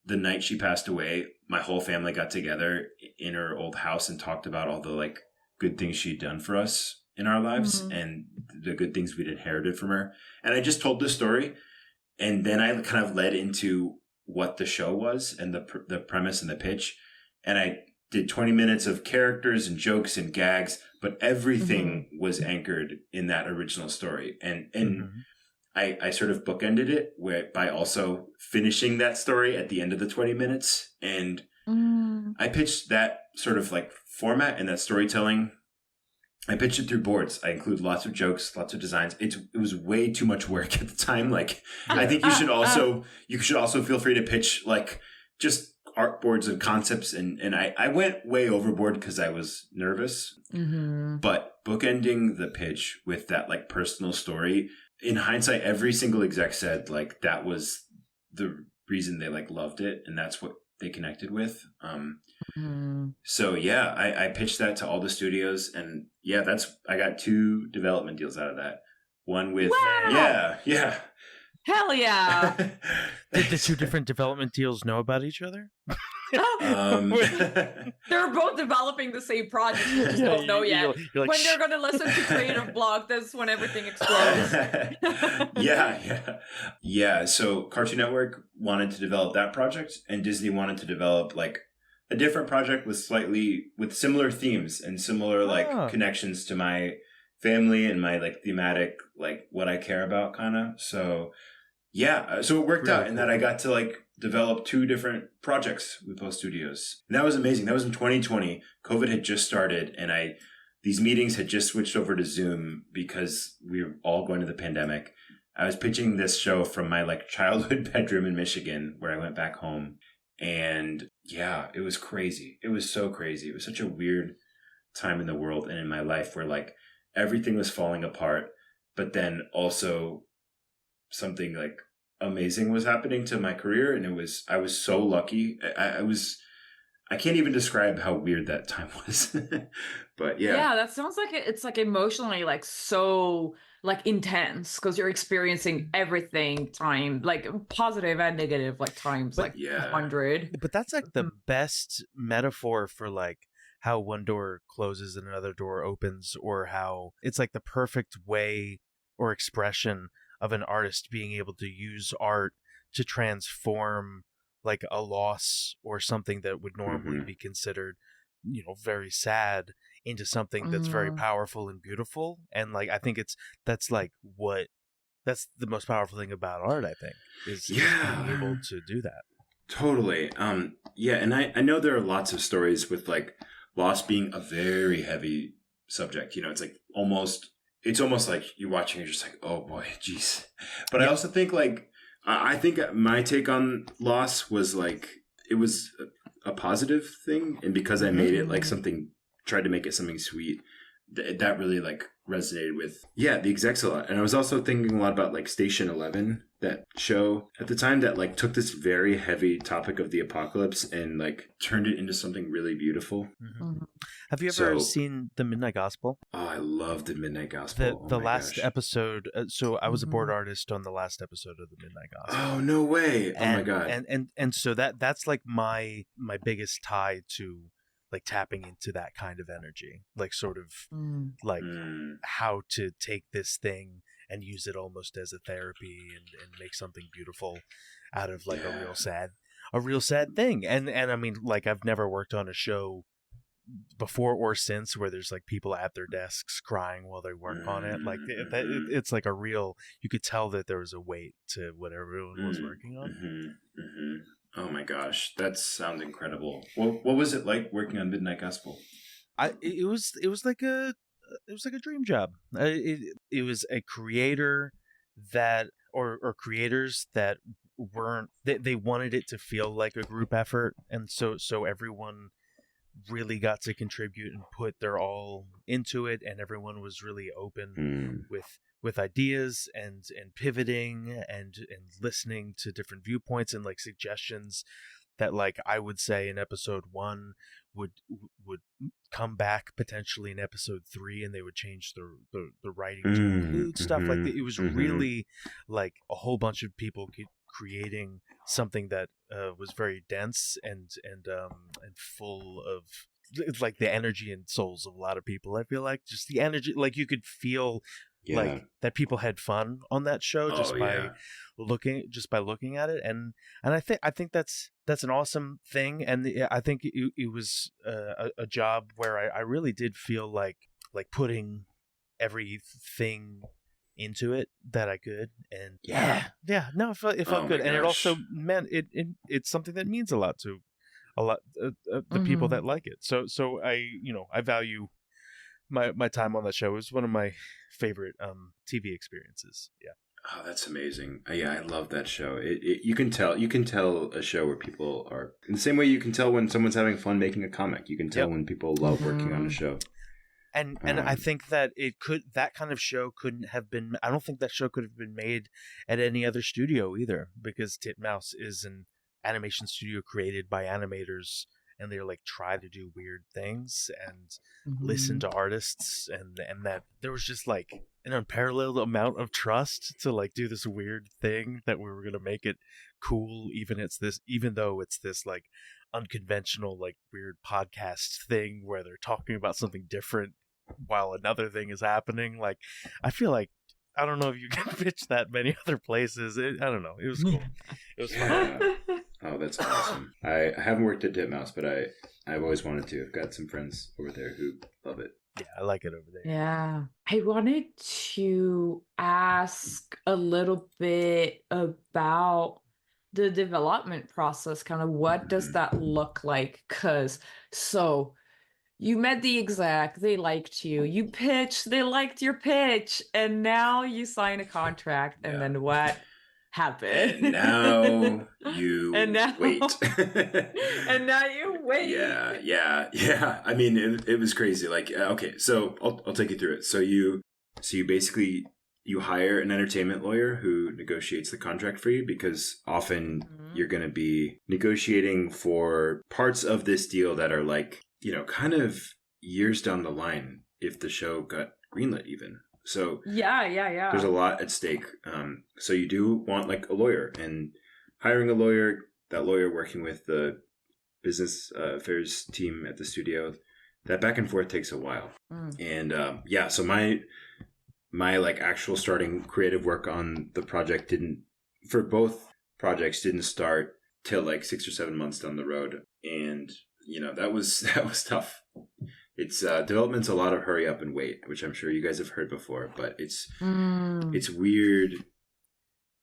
the night she passed away, my whole family got together in her old house and talked about all the like good things she'd done for us in our lives and the good things we'd inherited from her. And I just told this story. And then I kind of led into what the show was and the premise and the pitch. And I did 20 minutes of characters and jokes and gags, but everything was anchored in that original story. And I sort of bookended it by also finishing that story at the end of the 20 minutes. And I pitched that sort of like format and that storytelling. I pitched it through boards. I include lots of jokes, lots of designs. It was way too much work at the time. Like, I think you should also feel free to pitch like just art boards and concepts. And I went way overboard because I was nervous, but bookending the pitch with that like personal story, in hindsight, every single exec said like that was the reason they like loved it. And that's what they connected with. So yeah, I pitched that to all the studios, and I got 2 development deals out of that. One with, Hell yeah. Did the two different development deals know about each other? They're both developing the same project. You just don't know yet. You're like, when they're going to listen to Creative Blog, that's when everything explodes. Yeah. So Cartoon Network wanted to develop that project, and Disney wanted to develop like a different project with similar themes and similar like connections to my family and my like thematic, like what I care about kind of. So yeah, so it worked out in that I got to like develop two different projects with both studios. And that was amazing. That was in 2020. COVID had just started, and these meetings had just switched over to Zoom because we were all going to the pandemic. I was pitching this show from my like childhood bedroom in Michigan where I went back home. And yeah, it was crazy. It was so crazy. It was such a weird time in the world and in my life where like everything was falling apart, but then also something like amazing was happening to my career. And I was so lucky. I can't even describe how weird that time was. But yeah, that sounds like it's like emotionally like so like intense because you're experiencing everything time like positive and negative like times like 100. But that's like the best metaphor for like how one door closes and another door opens, or how it's like the perfect way or expression of an artist being able to use art to transform like a loss or something that would normally be considered, very sad, into something that's very powerful and beautiful. And like I think that's the most powerful thing about art, I think, is being able to do that. Totally. And I know there are lots of stories with like loss being a very heavy subject. It's like almost like you're watching, you're just like, oh boy, geez. But I also think like, I think my take on loss was like, it was a positive thing. And because I made it like tried to make it something sweet, that really like resonated with, the execs a lot. And I was also thinking a lot about like Station 11, that show at the time that like took this very heavy topic of the apocalypse and like turned it into something really beautiful. Have you ever seen The Midnight Gospel? Oh, I love The Midnight Gospel. The last episode. So I was a board artist on the last episode of The Midnight Gospel. Oh, no way. Oh my God. And so that's like my biggest tie to like tapping into that kind of energy, like sort of like how to take this thing and use it almost as a therapy and make something beautiful out of like a real sad thing. And I mean, like I've never worked on a show before or since where there's like people at their desks crying while they work on it. Like it's like a real, you could tell that there was a weight to what everyone was working on. Oh my gosh, that sounds incredible. What was it like working on Midnight Gospel? It was like a dream job. It was a creator that or creators that weren't, they wanted it to feel like a group effort, and so everyone really got to contribute and put their all into it, and everyone was really open with ideas and pivoting and listening to different viewpoints and like suggestions that like I would say in episode 1 would come back potentially in episode 3, and they would change the writing to include stuff like that. It was really like a whole bunch of people creating something that was very dense and full of like the energy and souls of a lot of people. I feel like just the energy, like you could feel like that people had fun on that show just by looking at it, and I think that's an awesome thing. And I think it was a job where I really did feel like putting everything into it that I could, and it felt good. And it also meant it's something that means a lot to the people that like it. So I value my time on that show. It was one of my favorite TV experiences. Oh, that's amazing. I love that show. You can tell a show where people are in the same way you can tell when someone's having fun making a comic. You can tell when people love working on a show. And I think that that kind of show couldn't have been, I don't think that show could have been made at any other studio either, because Titmouse is an animation studio created by animators and they like try to do weird things and Mm-hmm. listen to artists, and that there was just like an unparalleled amount of trust to like do this weird thing that we were gonna make it cool, even though it's this like unconventional like weird podcast thing where they're talking about something different while another thing is happening. Like I feel like I don't know if you can pitch that many other places. I don't know. It was cool. It was fun. Yeah. Oh, that's awesome. I haven't worked at Titmouse, but I've always wanted to. I've got some friends over there who love it. Yeah, I like it over there. Yeah. I wanted to ask a little bit about the development process. Kind of what does that look like? Because so you met the exec, they liked you. You pitched, they liked your pitch, and now you sign a contract. And then what happened? And now you wait. And now you wait. Yeah. I mean, it was crazy. Like, okay, so I'll take you through it. So you basically you hire an entertainment lawyer who negotiates the contract for you, because often you're going to be negotiating for parts of this deal that are like, you know, kind of years down the line if the show got greenlit even. So yeah. There's a lot at stake. So you do want like a lawyer, and hiring a lawyer, that lawyer working with the business affairs team at the studio, that back and forth takes a while. And so my like actual starting creative work on the project for both projects didn't start till like 6 or 7 months down the road. And you know, that was tough. It's development's a lot of hurry up and wait, which I'm sure you guys have heard before, but it's weird,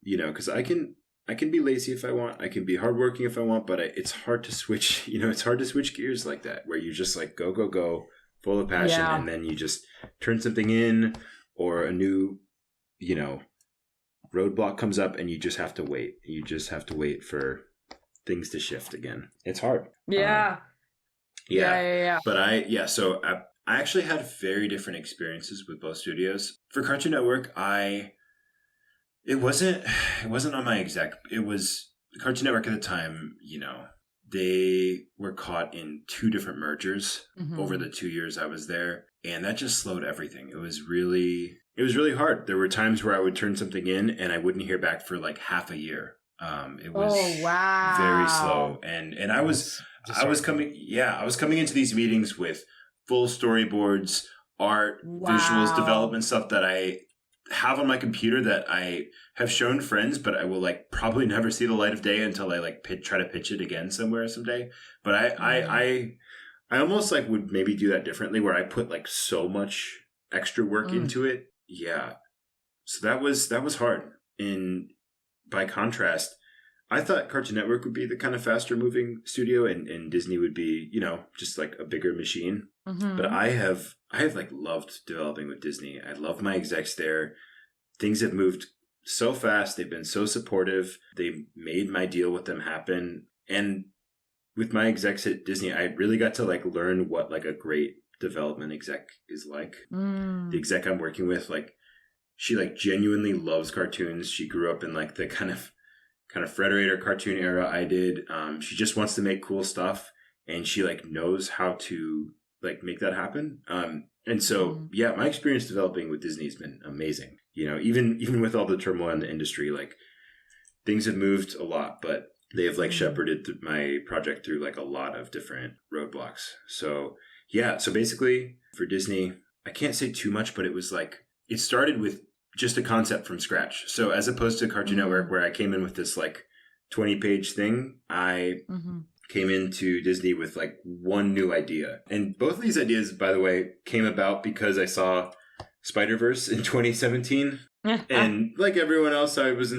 you know, because I can be lazy if I want, I can be hardworking if I want, but it's hard to switch. You know, it's hard to switch gears like that, where you just like go, full of passion, and then you just turn something in, or a new, you know, roadblock comes up, and you just have to wait. You just have to wait for things to shift again. It's hard. Yeah. But so I actually had very different experiences with both studios. For Cartoon Network, it wasn't on my exec. It was Cartoon Network at the time. You know, they were caught in 2 different mergers over the 2 years I was there, and that just slowed everything. It was really hard. There were times where I would turn something in and I wouldn't hear back for like half a year. It was very slow, and I was coming into these meetings with full storyboards, art, visuals, development stuff that I have on my computer that I have shown friends, but I will like probably never see the light of day until I like try to pitch it again somewhere someday. But I almost like would maybe do that differently, where I put like so much extra work into it. Yeah. So that was hard. And by contrast, I thought Cartoon Network would be the kind of faster moving studio, and Disney would be, you know, just like a bigger machine. But I have like loved developing with Disney. I love my execs there. Things have moved so fast. They've been so supportive. They made my deal with them happen. And with my execs at Disney, I really got to like learn what like a great development exec is like. The exec I'm working with, like, she like genuinely loves cartoons. She grew up in like the kind of Frederator cartoon era I did. She just wants to make cool stuff, and she like knows how to like make that happen. And so, my experience developing with Disney has been amazing. You know, even with all the turmoil in the industry, like things have moved a lot, but they have like shepherded my project through like a lot of different roadblocks. So basically for Disney, I can't say too much, but it was like, it started with just a concept from scratch. So as opposed to Cartoon Network, where I came in with this like 20-page thing, I came into Disney with like one new idea. And both of these ideas, by the way, came about because I saw Spider-Verse in 2017. And like everyone else, I was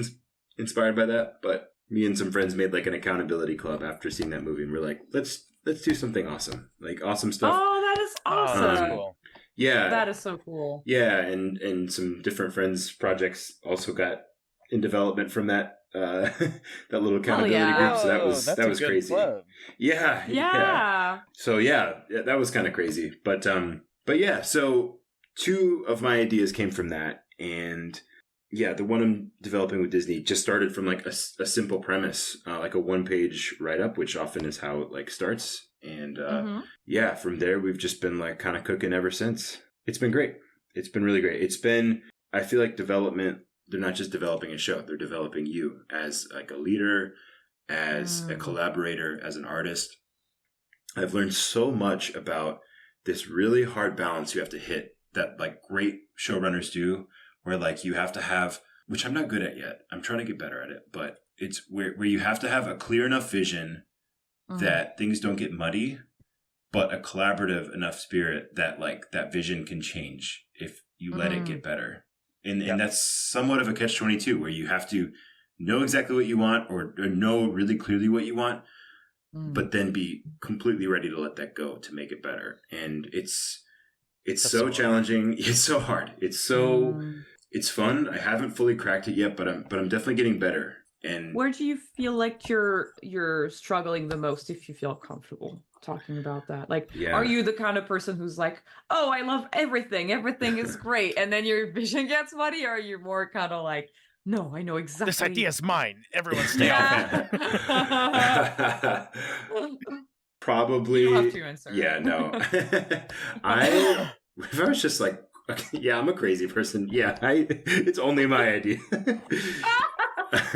inspired by that. But me and some friends made like an accountability club after seeing that movie. And we're like, let's do something awesome. Like awesome stuff. Oh, that is awesome. That's cool. Yeah. That is so cool. Yeah, and some different friends' projects also got in development from that that little accountability group. So that was crazy. Club. Yeah. So that was kind of crazy. But yeah, so 2 of my ideas came from that, and the one I'm developing with Disney just started from like a simple premise, like a 1-page write-up, which often is how it like starts. And Mm-hmm. from there we've just been like kind of cooking ever since. It's been great. It's been really great. I feel like development, they're not just developing a show, they're developing you as like a leader, as a collaborator, as an artist. I've learned so much about this really hard balance you have to hit that like great showrunners do, where like you have to have, which I'm not good at yet. I'm trying to get better at it, but it's where you have to have a clear enough vision that things don't get muddy, but a collaborative enough spirit that like that vision can change if you let it get better. And that's somewhat of a catch-22 where you have to know exactly what you want or know really clearly what you want, but then be completely ready to let that go to make it better. And it's so challenging. It's so hard. It's fun. I haven't fully cracked it yet, but I'm definitely getting better. And where do you feel like you're struggling the most, if you feel comfortable talking about that? Like, are you the kind of person who's like, oh, I love everything is great, and then your vision gets muddy? Or are you more kind of like, no, I know exactly, this idea is mine, everyone stay off it. Probably. You don't have to answer. Yeah, no. If I was just like, yeah, I'm a crazy person. Yeah, it's only my idea. That's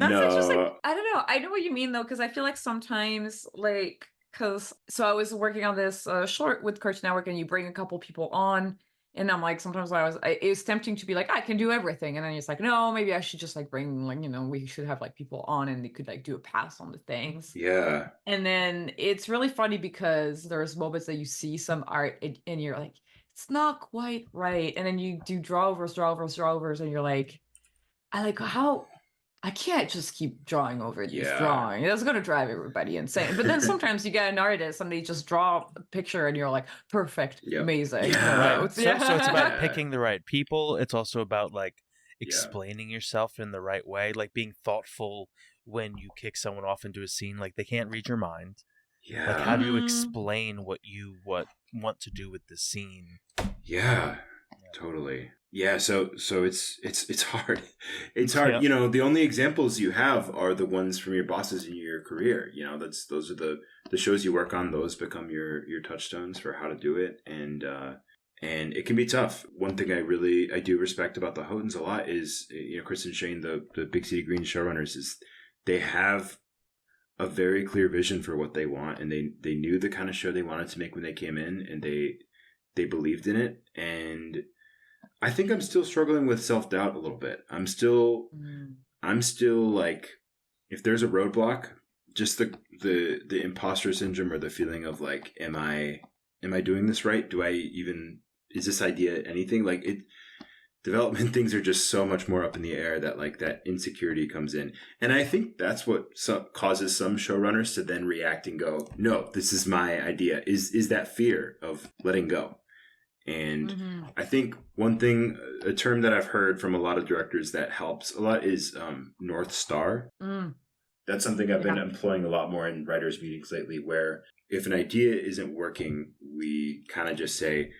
interesting. I don't know. I know what you mean though, because I feel like sometimes, like, so I was working on this short with Cartoon Network, and you bring a couple people on, and I'm like, sometimes it was tempting to be like, I can do everything, and then it's like, no, maybe I should just like bring, like, we should have like people on, and they could like do a pass on the things. Yeah. And then it's really funny because there's moments that you see some art and you're like, it's not quite right, and then you do drawovers, and you're like, I can't just keep drawing over this drawing. That's going to drive everybody insane. But then sometimes you get an artist and they just draw a picture and you're like, perfect, amazing. So it's about picking the right people. It's also about like explaining yourself in the right way, like being thoughtful when you kick someone off into a scene. Like they can't read your mind. Yeah. Like how do you explain what you want to do with the scene? Yeah. Totally. Yeah, so it's hard. It's hard. Yeah. The only examples you have are the ones from your bosses in your career. Those are the shows you work on. Those become your touchstones for how to do it, and it can be tough. One thing I do respect about the Houghtons a lot is Chris and Shane, the Big City Green showrunners, is they have a very clear vision for what they want, and they knew the kind of show they wanted to make when they came in, and they believed in it. And I think I'm still struggling with self-doubt a little bit. I'm still like, if there's a roadblock, just the imposter syndrome, or the feeling of like, am I doing this right? Is this idea anything? Like development things are just so much more up in the air that like that insecurity comes in. And I think that's what causes some showrunners to then react and go, no, this is my idea, is that fear of letting go. And I think a term that I've heard from a lot of directors that helps a lot is North Star. That's something I've been employing a lot more in writers' meetings lately, where if an idea isn't working, we kind of just say,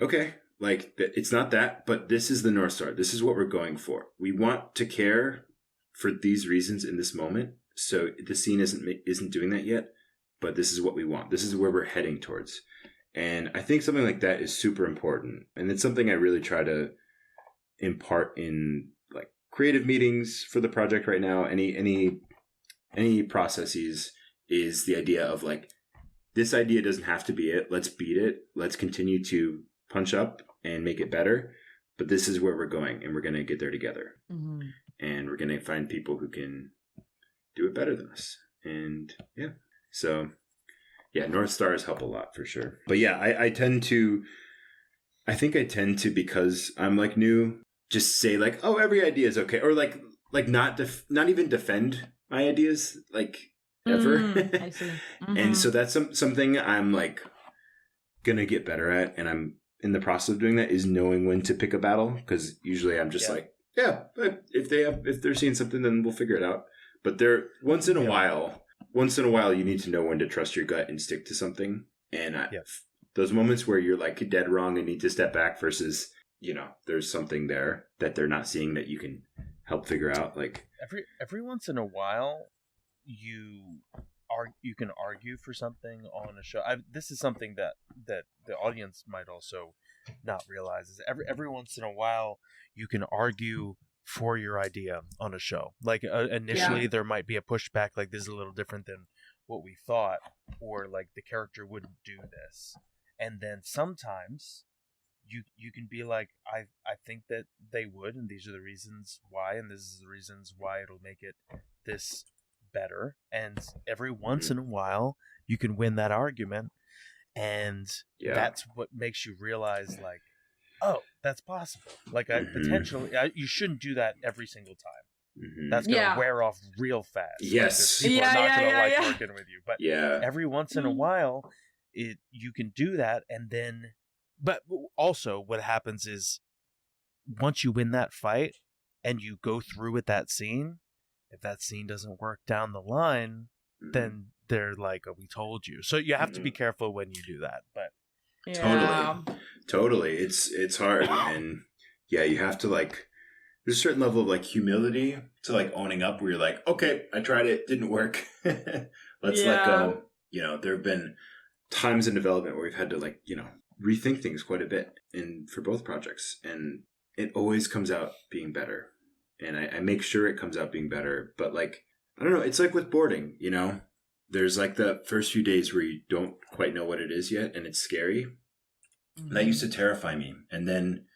okay, like it's not that, but this is the North Star. This is what we're going for. We want to care for these reasons in this moment. So the scene isn't doing that yet, but this is what we want. This is where we're heading towards. And I think something like that is super important. And it's something I really try to impart in like creative meetings for the project right now. Any processes is the idea of like, this idea doesn't have to be it. Let's beat it. Let's continue to punch up and make it better. But this is where we're going, and we're going to get there together. And we're going to find people who can do it better than us. And so North Stars help a lot for sure. But I tend to, because I'm like new, just say like, oh, every idea is okay. Or like not even defend my ideas like ever. I see. And so that's something I'm like going to get better at. And I'm in the process of doing that, is knowing when to pick a battle. Because usually I'm just like, but if they're seeing something, then we'll figure it out. But once in a while, you need to know when to trust your gut and stick to something. And those moments where you're like dead wrong and need to step back versus, there's something there that they're not seeing that you can help figure out. Like every once in a while, you you can argue for something on a show. This is something that the audience might also not realize is every once in a while you can argue for your idea on a show. Like initially there might be a pushback, like this is a little different than what we thought, or like the character wouldn't do this, and then sometimes you can be like, I think that they would, and these are the reasons why, and this is the reasons why it'll make it this better. And every once in a while you can win that argument, and that's what makes you realize, like, oh, that's possible. Like, you shouldn't do that every single time. That's gonna wear off real fast. Yes. Like, people are not gonna like working with you. But every once in a while, you can do that, and then. But also, what happens is, once you win that fight, and you go through with that scene, if that scene doesn't work down the line, then they're like, "Oh, we told you." So you have to be careful when you do that. But totally, it's hard, and you have to, like. There's a certain level of, like, humility to, like, owning up where you're like, okay, I tried it, didn't work. Let's let go. You know, there have been times in development where we've had to, like, rethink things quite a bit for both projects. And it always comes out being better. And I make sure it comes out being better. But, like, I don't know, it's like with boarding, There's, like, the first few days where you don't quite know what it is yet, and it's scary. Mm-hmm. That used to terrify me. And then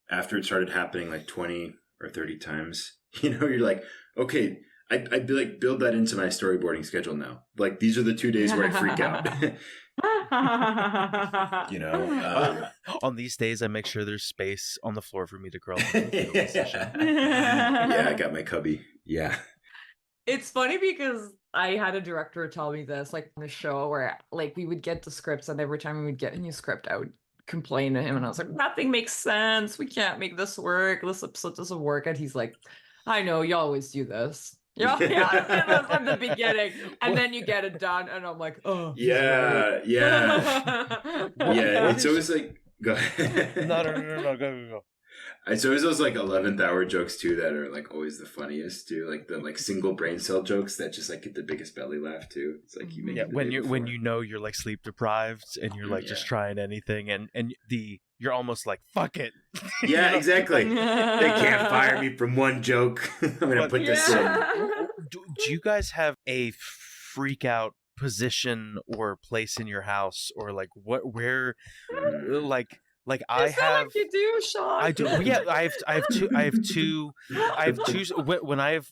after it started happening like 20 or 30 times, you're like, okay, I'd be like, build that into my storyboarding schedule now. Like, these are the 2 days where I freak out. On these days, I make sure there's space on the floor for me to curl up. I got my cubby. Yeah. It's funny because I had a director tell me this, like, on the show where, like, we would get the scripts, and every time we would get a new script, I would complain to him, and I was like, nothing makes sense, we can't make this work, this episode doesn't work. And he's like, I know, you always do this. That's from the beginning, and then you get it done, and I'm like, oh it's always like, go ahead. No, go. It's always those, like, 11th hour jokes too that are, like, always the funniest too, like the, like, single brain cell jokes that just, like, get the biggest belly laugh too. It's like, you make when you're like sleep deprived and you're like just trying anything, and you're almost like, fuck it. Exactly. They can't fire me from one joke. I'm gonna put this in. Do you guys have a freak out position or place in your house, or like where like I have, like you do, Sean. I do. Yeah, I have two. When I'm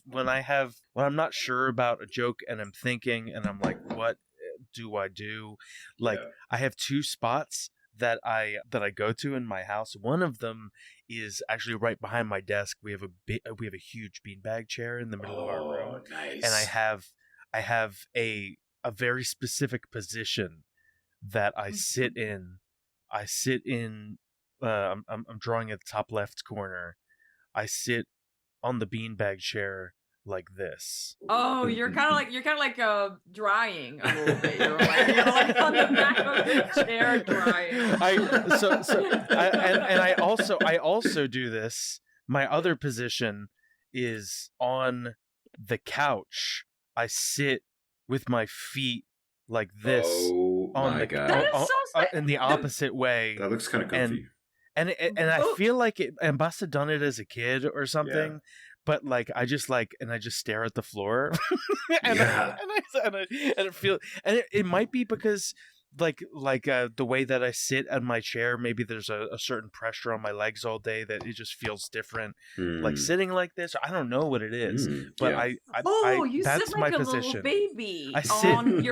not sure about a joke and I'm thinking and I'm like, what do I do? Like, I have two spots that I go to in my house. One of them is actually right behind my desk. We have a huge beanbag chair in the middle of our room. Nice. And I have a very specific position that I sit in. I'm drawing at the top left corner. I sit on the beanbag chair like this. Oh, you're kind of like drying a little bit. You're like on the back of the chair drying. I also do this. My other position is on the couch. I sit with my feet like this in the opposite way. That looks kind of comfy. And I feel like I must have done it as a kid or something. Yeah. But like I just stare at the floor, and it might be because the way that I sit on my chair, maybe there's a certain pressure on my legs all day that it just feels different. Like sitting like this, I don't know what it is, but you that's sit like my a position. Little baby. I sit on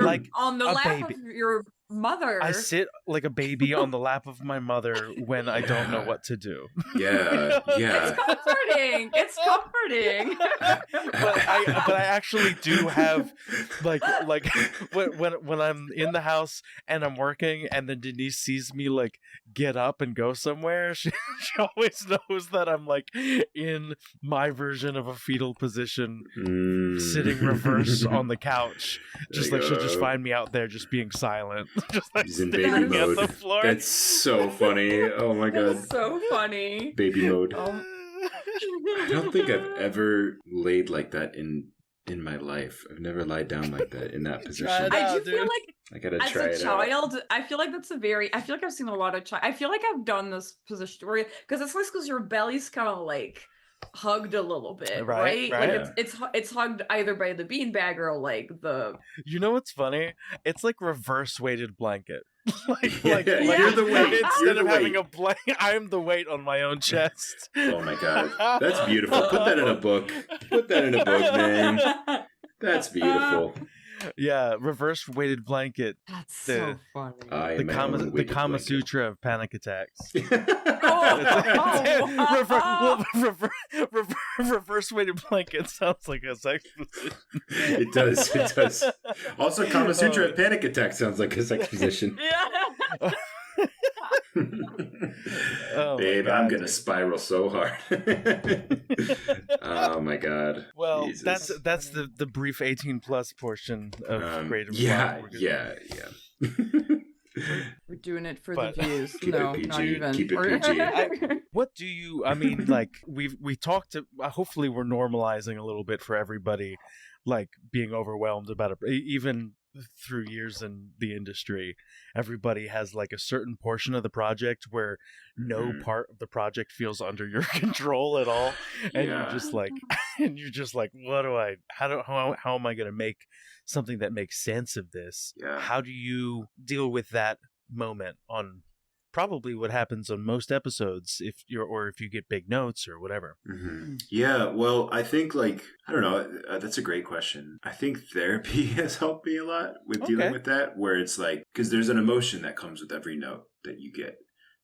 the lap of your mother. I sit like a baby on the lap of my mother when I don't know what to do. Yeah. It's comforting. But I actually do have like when I'm in the house and I'm working, and then Denise sees me like get up and go somewhere, she always knows that I'm like in my version of a fetal position, sitting reverse on the couch. Just like she'll just find me out there just being silent. Just like he's in baby mode. The floor. That's so funny. Oh my god. That's so funny. Baby mode. I don't think I've ever laid like that in in my life. I've never lied down like that in that Try position. it I out, do feel dude. like I gotta as try a it out. child, I feel like I feel like I've seen a lot of I feel like I've done this position where because it's nice because your belly's kind of like hugged a little bit, Right, right? right. Like it's hugged either by the beanbag or like the You know what's funny? It's like reverse weighted blanket. Yeah, you're the weight. You're Instead the of having weight. a blanket, I'm the weight on my own chest. Oh my god, that's beautiful. Put that in a book. Put that in a book, man. That's beautiful. Yeah, reverse weighted blanket. That's The- so funny. I am my The own weighted Kama blanket. Sutra of panic attacks. Oh, Reverse weighted blanket sounds like a sex position. It does. It does. Also, Kama Sutra of panic attack sounds like a sex position. yeah. Oh my Babe, God, I'm gonna dude. spiral so hard. Oh my god. Well, Jesus. that's the brief 18 plus portion of creative. Yeah, Block. yeah. We're doing it for But- the views. Keep it No, PG, not even. keep it Or- PG. What do you? I mean, like we talked to. Hopefully, we're normalizing a little bit for everybody, like being overwhelmed about it. Even through years in the industry, everybody has like a certain portion of the project where no Mhm. part of the project feels under your control at all, and Yeah. you're just like, what do I? How am I going to make something that makes sense of this? Yeah. How do you deal with that moment on probably what happens on most episodes if you get big notes or whatever? Mm-hmm. Yeah, well, I think I don't know. That's a great question. I think therapy has helped me a lot with dealing Okay. with that, where it's like because there's an emotion that comes with every note that you get.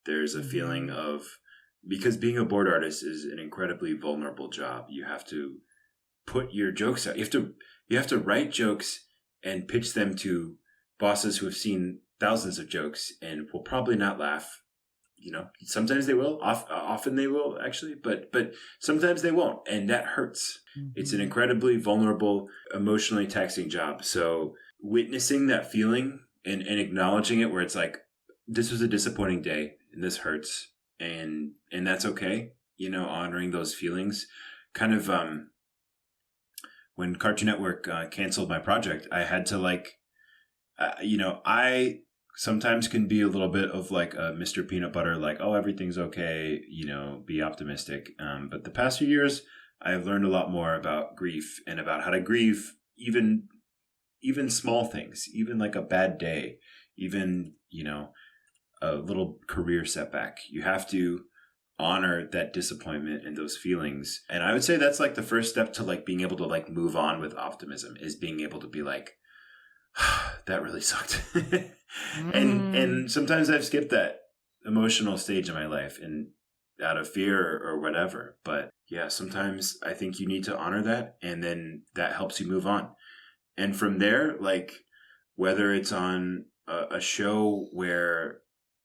There's a feeling of because being a board artist is an incredibly vulnerable job. You have to put your jokes out. You have to write jokes and pitch them to bosses who have seen thousands of jokes and will probably not laugh. You know, sometimes they will. Often they will actually, but sometimes they won't, and that hurts. It's an incredibly vulnerable, emotionally taxing job. So witnessing that feeling and acknowledging it, where it's like, this was a disappointing day, and this hurts, and that's okay. You know, honoring those feelings, kind of. When Cartoon Network canceled my project, I had to I sometimes can be a little bit of like a Mr. Peanut Butter, like, oh, everything's okay, you know, be optimistic. But the past few years, I've learned a lot more about grief and about how to grieve even small things, even like a bad day, even, you know, a little career setback. You have to honor that disappointment and those feelings. And I would say that's like the first step to like being able to like move on with optimism, is being able to be like, that really sucked. And sometimes I've skipped that emotional stage in my life and out of fear or whatever. But yeah, sometimes I think you need to honor that, and then that helps you move on. And from there, like whether it's on a show where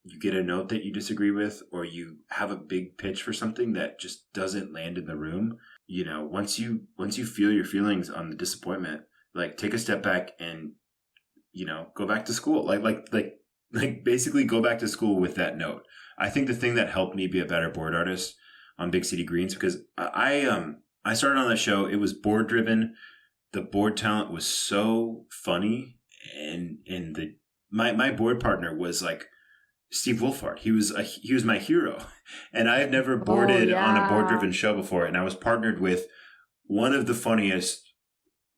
you get a note that you disagree with, or you have a big pitch for something that just doesn't land in the room, you know, once you feel your feelings on the disappointment, like take a step back and, you know, go back to school. Like basically go back to school with that note. I think the thing that helped me be a better board artist on Big City Greens, because I started on the show, it was board driven. The board talent was so funny, and my board partner was like Steve Wolfhard. He was my hero, and I had never boarded on a board driven show before, and I was partnered with one of the funniest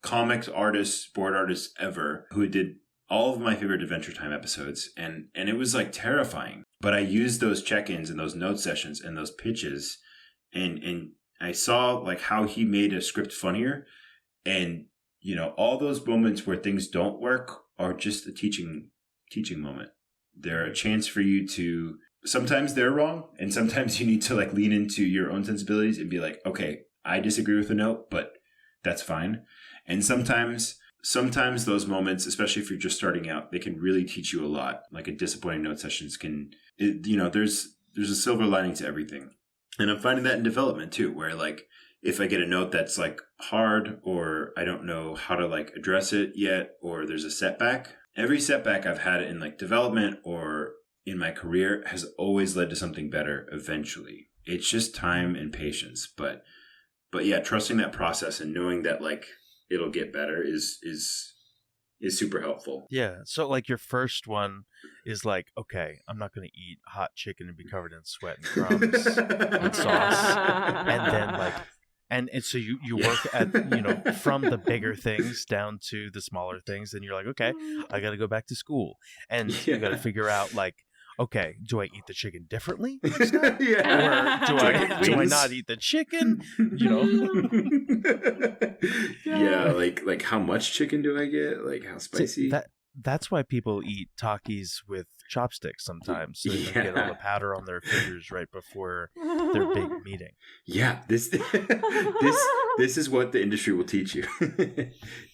comics artists, board artists ever, who did all of my favorite Adventure Time episodes, and it was like terrifying. But I used those check-ins and those note sessions and those pitches, and I saw like how he made a script funnier. And, you know, all those moments where things don't work are just a teaching moment. They're a chance for you to, sometimes they're wrong, and sometimes you need to like lean into your own sensibilities and be like, okay, I disagree with the note, but that's fine. And sometimes those moments, especially if you're just starting out, they can really teach you a lot. Like a disappointing note sessions there's a silver lining to everything. And I'm finding that in development too, where like, if I get a note that's like hard, or I don't know how to like address it yet, or there's a setback, every setback I've had in like development or in my career has always led to something better eventually. It's just time and patience. But yeah, trusting that process and knowing that like it'll get better is super helpful. Yeah. So like your first one is like, okay, I'm not going to eat hot chicken and be covered in sweat and crumbs and sauce. And then like, and so you work at, from the bigger things down to the smaller things. And you're like, okay, I got to go back to school. And you got to figure out like, okay, do I eat the chicken differently next time? Yeah. Or do I not eat the chicken? Yeah, like how much chicken do I get? Like how spicy? That's why people eat Takis with chopsticks sometimes, so they don't get all the powder on their fingers right before their big meeting. Yeah, this is what the industry will teach you.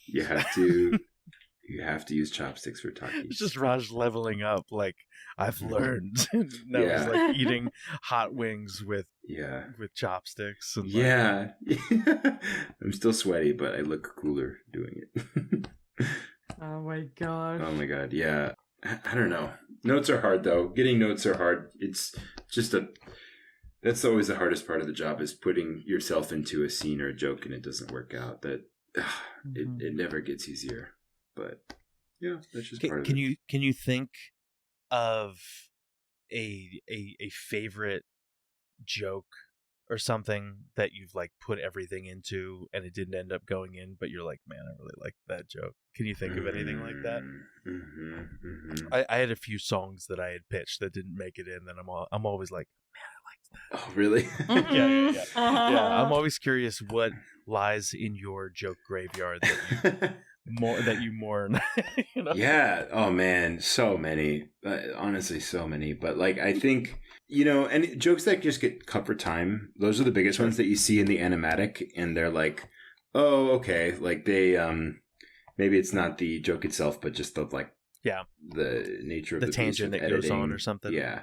You have to use chopsticks for Takis. It's just Raj leveling up. Like I've learned. Now he's like eating hot wings with chopsticks. And I'm still sweaty, but I look cooler doing it. Oh my gosh. Oh my god, yeah. I don't know. Notes are hard though. Getting notes are hard. It's just that's always the hardest part of the job, is putting yourself into a scene or a joke and it doesn't work out. That it never gets easier. But yeah, that's just part of it. Can you think of a favorite joke or something that you've like put everything into and it didn't end up going in, but you're like, man, I really like that joke? Can you think of anything like that? I had a few songs that I had pitched that didn't make it in, and I'm always like, man, I liked that. Oh, really? Yeah. Yeah, I'm always curious what lies in your joke graveyard that you mourn. Yeah. Oh man, so many. Honestly, so many. But like, I think and jokes that just get cut for time. Those are the biggest ones that you see in the animatic, and they're like, oh, okay, like they maybe it's not the joke itself, but just the like. Yeah, the nature of the tangent that goes on or something. Yeah.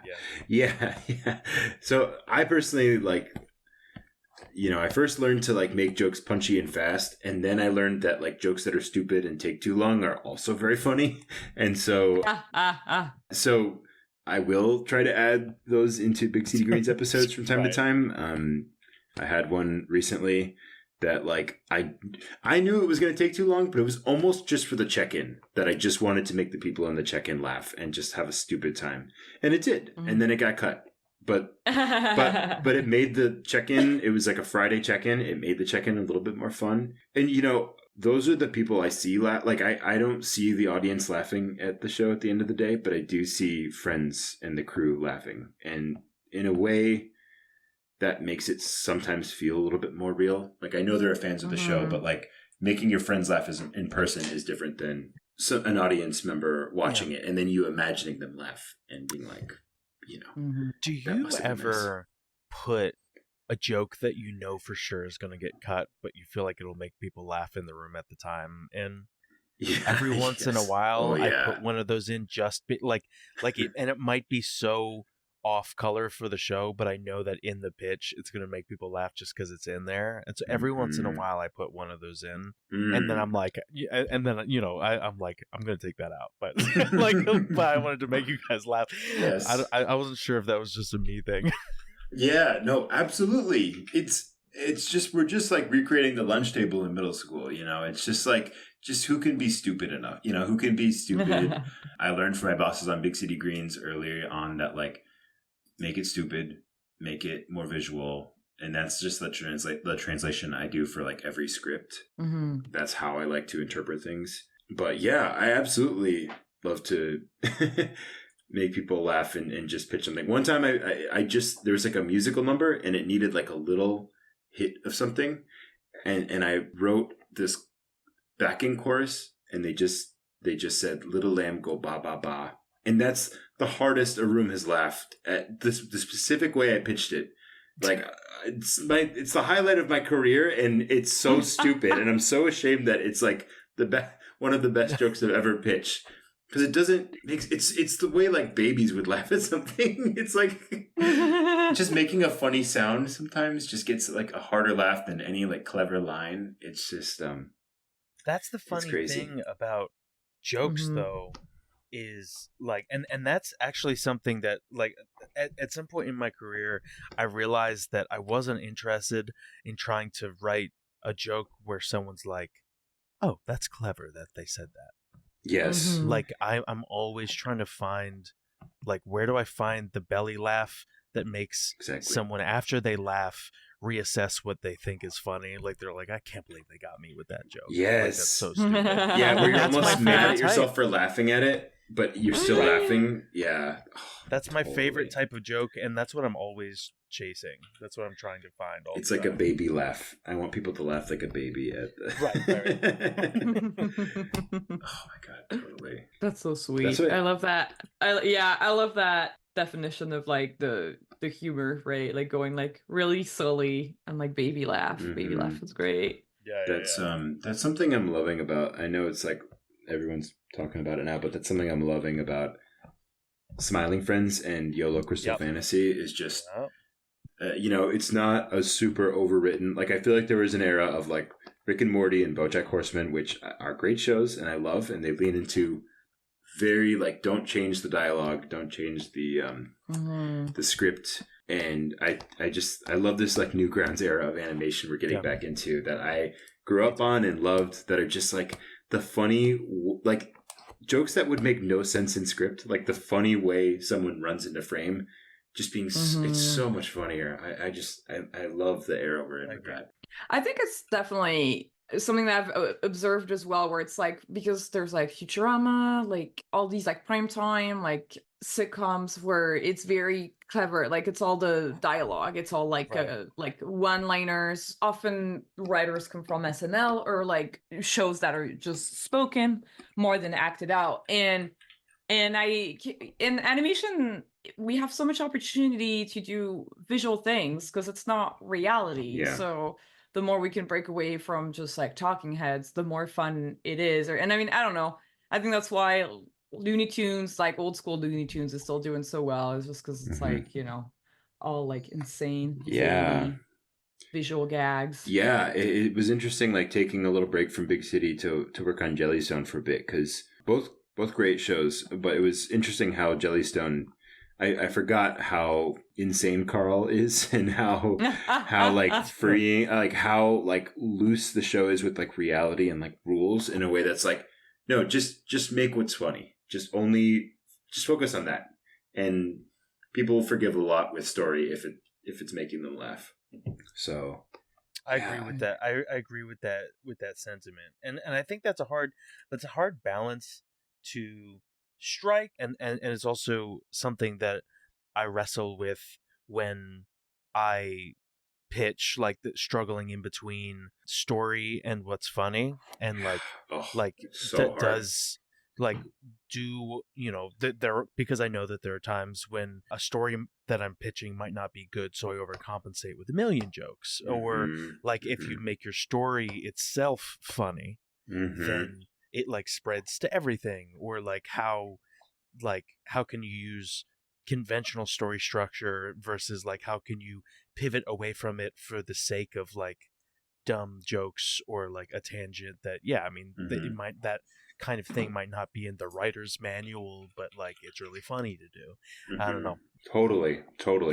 So I personally like. I first learned to like make jokes punchy and fast, and then I learned that like jokes that are stupid and take too long are also very funny. And so so I will try to add those into Big City Greens episodes from time to time. I had one recently that like I knew it was going to take too long, but it was almost just for the check-in, that I just wanted to make the people in the check-in laugh and just have a stupid time. And it did. And then it got cut. But it made the check-in, it was like a Friday check-in, it made the check-in a little bit more fun. And those are the people I see like I don't see the audience laughing at the show at the end of the day, but I do see friends and the crew laughing. And in a way that makes it sometimes feel a little bit more real. Like I know there are fans of the show, but like making your friends laugh in person is different than an audience member watching it and then you imagining them laugh and being like, Do you ever put a joke that you know for sure is going to get cut, but you feel like it'll make people laugh in the room at the time? And every once in a while, I put one of those in and it might be so off color for the show, but I know that in the pitch it's going to make people laugh just because it's in there. And so every once in a while I put one of those in, and then I'm like, I'm like, I'm going to take that out, but but I wanted to make you guys laugh. Yes. I wasn't sure if that was just a me thing. Yeah, no, absolutely. It's just, we're just like recreating the lunch table in middle school. It's just like, who can be stupid enough? Who can be stupid? I learned from my bosses on Big City Greens earlier on that like, make it stupid, make it more visual. And that's just the translation I do for like every script. That's how I like to interpret things. But yeah, I absolutely love to make people laugh and just pitch something. One time I just, there was like a musical number and it needed like a little hit of something. And I wrote this backing chorus and they just said, "Little lamb go ba ba ba." And that's the hardest a room has laughed at the specific way I pitched it. Like it's the highlight of my career, and it's so stupid, and I'm so ashamed that it's like one of the best jokes I've ever pitched, because it doesn't make it's the way like babies would laugh at something. It's like just making a funny sound sometimes just gets like a harder laugh than any like clever line. It's just that's the funny thing about jokes though. Is like and that's actually something that like at some point in my career I realized that I wasn't interested in trying to write a joke where someone's like, oh, that's clever that they said that. Yes. Mhm. Like I'm always trying to find, like, where do I find the belly laugh that makes Exactly. someone, after they laugh, reassess what they think is funny. Like, they're like, I can't believe they got me with that joke. Like, Yes. that's so stupid. Yeah, where you're That's my almost mad favorite at yourself type. for laughing at it, but you're still Right. laughing. Yeah. Oh, That's my favorite totally. type of joke, and that's what I'm always chasing. That's what I'm trying to find all It's the like a time. baby laugh. I want people to laugh like a baby at the... Oh my god, totally. That's so sweet. That's what- I love that. I love that definition of like the humor, right? Like going like really silly and like baby laugh. Baby Mhm. laugh is great. Yeah, That's something I'm loving about. I know it's like everyone's talking about it now, but that's something I'm loving about Smiling Friends and YOLO Crystal Yep. Fantasy is just, Yep. it's not a super overwritten. Like, I feel like there was an era of like Rick and Morty and BoJack Horseman, which are great shows and I love, and they lean into very like, don't change the dialogue, don't change the script. And I love this like Newgrounds era of animation we're getting back into that I grew up on and loved, that are just like the funny, like jokes that would make no sense in script, like the funny way someone runs into frame, just being it's so much funnier. I love the era we're in with that. I think it's definitely something that I've observed as well, where it's like, because there's like Futurama, like all these like primetime like sitcoms where it's very clever, like it's all the dialogue, it's all like like one-liners. Often writers come from SNL or like shows that are just spoken more than acted out, and in animation we have so much opportunity to do visual things because it's not reality. Yeah. So the more we can break away from just like talking heads, the more fun it is. And I mean, I don't know, I think that's why Looney Tunes, like old school Looney Tunes, is still doing so well, is just because it's like, you know, all like insane zany visual gags. Yeah, it was interesting, like taking a little break from Big City to work on Jellystone for a bit, because both great shows. But it was interesting how Jellystone, I forgot how insane Carl is, and how like freeing, like how like loose the show is with like reality and like rules in a way that's like, no, just make what's funny, just focus on that, and people will forgive a lot with story if it's making them laugh. So I agree with that. I agree with that sentiment, and I think that's a hard balance to strike, and it's also something that I wrestle with when I pitch, like the struggling in between story and what's funny, and like so does like do, you know, there, because I know that there are times when a story that I'm pitching might not be good, so I overcompensate with a million jokes. Or like if you make your story itself funny, then it like spreads to everything. Or like how can you use conventional story structure versus like how can you pivot away from it for the sake of like dumb jokes or like a tangent that, I mean, that kind of thing might not be in the writer's manual, but like it's really funny to do. I don't know. Totally.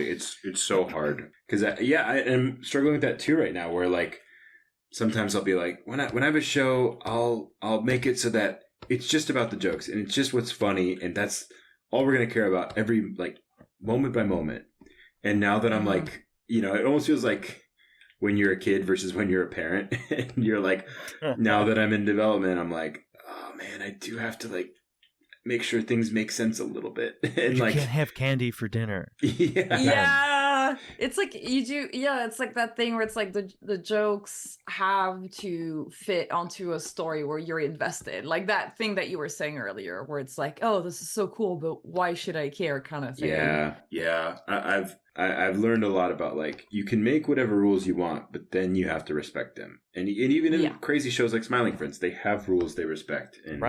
It's so hard because I am struggling with that too right now. Where like sometimes I'll be like, when I have a show, I'll make it so that it's just about the jokes and it's just what's funny, and that's all we're gonna care about every like moment by moment. And now that I'm like, you know, it almost feels like when you're a kid versus when you're a parent, and you're like, now that I'm in development, I'm like, oh man, I do have to like make sure things make sense a little bit. And you like, can't have candy for dinner. Yeah, it's like you do. Yeah, it's like that thing where it's like the jokes have to fit onto a story where you're invested. Like that thing that you were saying earlier, where it's like, oh, this is so cool, but why should I care? Kind of thing. Yeah. I've learned a lot about like you can make whatever rules you want, but then you have to respect them. And even in crazy shows like Smiling Friends, they have rules they respect, and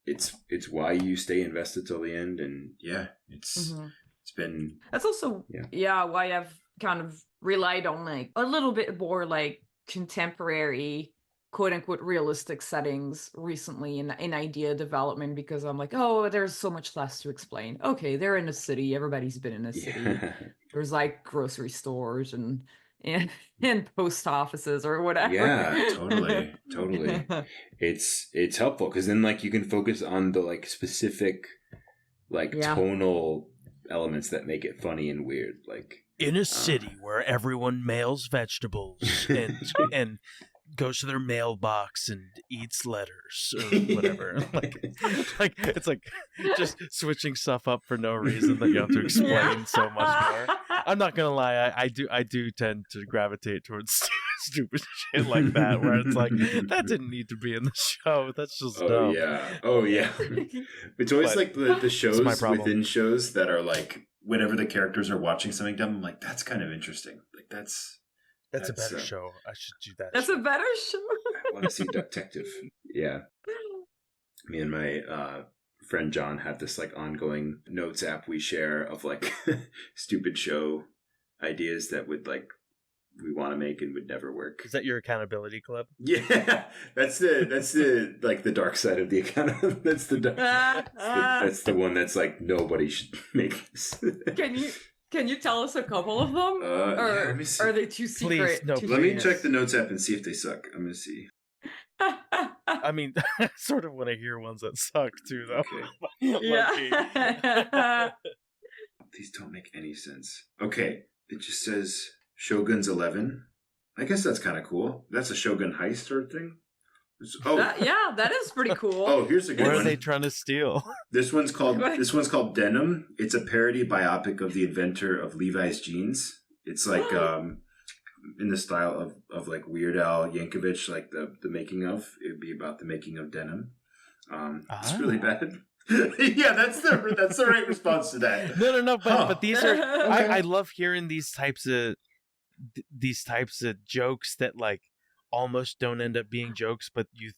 it's why you stay invested till the end. And it's been, that's also why I've kind of relied on like a little bit more like contemporary, quote unquote, realistic settings recently in idea development, because I'm like, oh, there's so much less to explain. Okay, they're in a city, everybody's been in a city. There's like grocery stores and in post offices or whatever. Yeah, totally. It's helpful because then like you can focus on the like specific like tonal elements that make it funny and weird. Like in a city where everyone mails vegetables and goes to their mailbox and eats letters or whatever. like it's like just switching stuff up for no reason that you have to explain so much more. I'm not gonna lie, I do tend to gravitate towards stupid shit like that, where it's like that didn't need to be in the show. That's just dumb. Oh yeah. It's always like the shows within shows that are like whenever the characters are watching something dumb, I'm like, that's kind of interesting. Like that's a better show. I should do that. That's a better show. I want to see Detective. Yeah. Me and my friend John have this like ongoing notes app we share of like stupid show ideas that would like we want to make and would never work. Is that your accountability club? Yeah, that's the like the dark side of the account. That's the one that's like nobody should make this. Can you tell us a couple of them? Or let me see. are they too secret? Please, no, Let me check the notes app and see if they suck. I'm gonna see. I mean, I sort of want to hear ones that suck too, though. Okay. Yeah. These don't make any sense. Okay, it just says Shogun's 11. I guess that's kind of cool. That's a Shogun heist sort of thing. Yeah, that is pretty cool. Oh, here's a good one. What are they trying to steal? This one's called Denim. It's a parody biopic of the inventor of Levi's jeans. It's like in the style of like Weird Al Yankovic, like the making of. It would be about the making of denim. It's really bad. Yeah, that's the right response to that. No, but these are okay. I love hearing these types of jokes that like almost don't end up being jokes, but you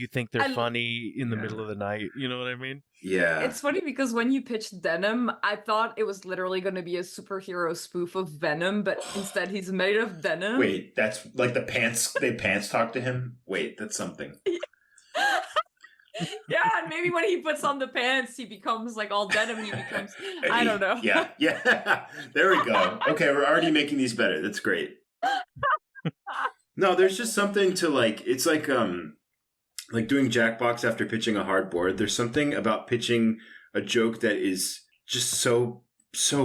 think they're funny in the middle of the night. You know what I mean? Yeah. It's funny because when you pitched Denim, I thought it was literally going to be a superhero spoof of Venom, but instead he's made of denim. Wait, that's like the pants. They pants talk to him. Wait, that's something. Yeah, and maybe when he puts on the pants, he becomes like all denim. He becomes, I don't know. Yeah. There we go. Okay, we're already making these better. That's great. No, there's just something to like. It's like doing Jackbox after pitching a hard board. There's something about pitching a joke that is just so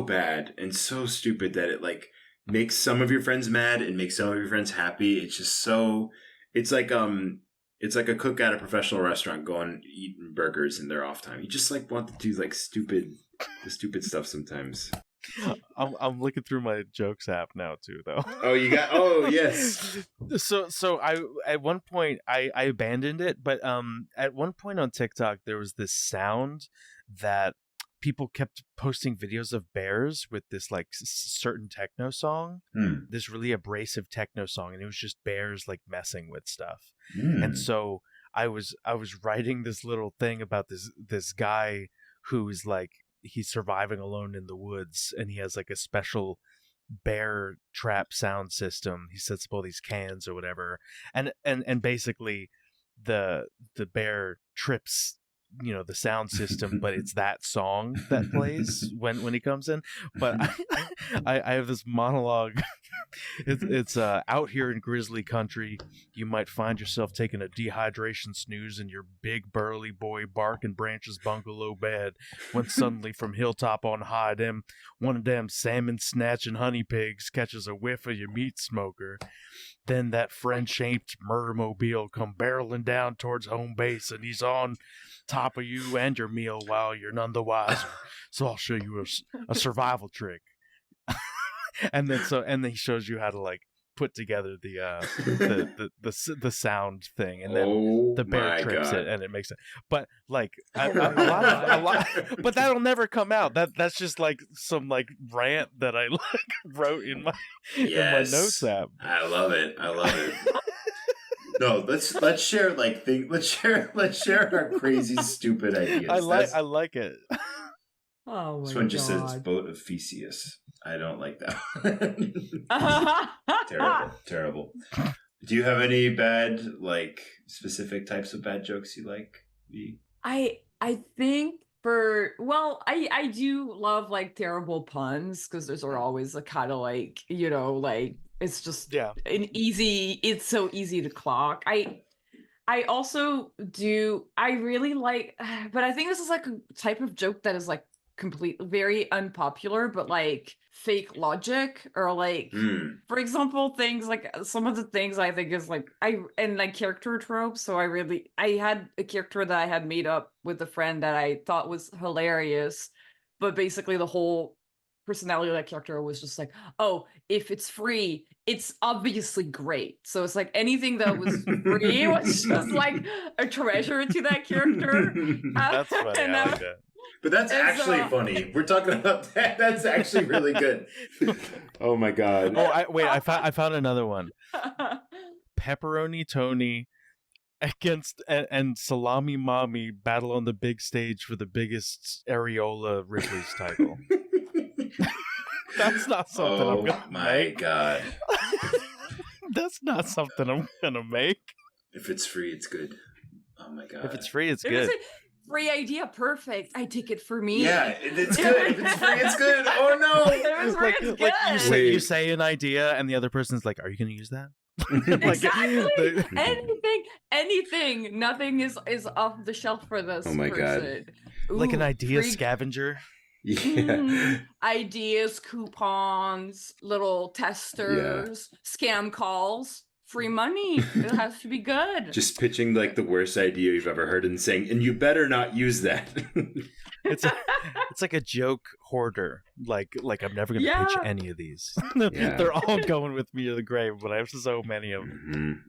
bad and so stupid that it like makes some of your friends mad and makes some of your friends happy. It's just so. It's like a cook at a professional restaurant going eating burgers in their off time. You just like want to do like the stupid stuff sometimes. I'm looking through my jokes app now too, though. Oh yes. So I at one point I abandoned it, but at one point on TikTok there was this sound that people kept posting videos of bears with this like certain techno song, this really abrasive techno song, and it was just bears like messing with stuff. And so I was writing this little thing about this guy who's like he's surviving alone in the woods, and he has like a special bear trap sound system. He sets up all these cans or whatever, and basically the bear trips the sound system, but it's that song that plays when he comes in. But I have this monologue. It's out here in grizzly country, you might find yourself taking a dehydration snooze in your big burly boy barking branches bungalow bed, when suddenly from hilltop on high one of them salmon snatching honey pigs catches a whiff of your meat smoker. Then that friend-shaped murdermobile come barreling down towards home base, and he's on top of you and your meal while you're none the wiser. So I'll show you a survival trick. and then he shows you how to like put together the sound thing, and then the bear trips it, and it makes it. But like a lot, but that'll never come out. That's just like some like rant that I like wrote in my notes app. I love it. No, let's share like let's share our crazy stupid ideas. I like it. Oh my This one just God. says boat of Theseus. I don't like that one. Terrible. Do you have any bad, like, specific types of bad jokes you like? I think I do love like terrible puns, because those are always a kind of like, like It's just Yeah. it's so easy to clock. I also do, I really like, but I think this is like a type of joke that is like very unpopular, but like fake logic, or like, for example, things like some of the things I think is like, and like character tropes. So I had a character that I had made up with a friend that I thought was hilarious, but basically the whole personality of that character was just like, oh, if it's free, it's obviously great. So it's like anything that was free was just like a treasure to that character. That's funny. I like that. But that's actually funny. We're talking about that. That's actually really good. Oh my god. Oh, I found another one. Pepperoni Tony against and Salami Mommy battle on the big stage for the biggest Areola Ripley's title. That's not something I'm gonna make. God. That's not something I'm gonna make. If it's free, it's good. Oh my god. If it's free, it's It good. was a free idea, perfect. I take it for me. Yeah, it's good. If it's free, it's good. Oh no. It was free, it's good. Like you say an idea, and the other person's like, "Are you gonna use that?" Exactly. Anything. Nothing is off the shelf for this. Oh my person. God. Like an idea free scavenger. Yeah. Ideas, coupons, little testers, scam calls, free money. It has to be good. Just pitching like the worst idea you've ever heard and saying, and you better not use that. It's like a joke hoarder. Like I'm never gonna pitch any of these. Yeah. They're all going with me to the grave, but I have so many of them.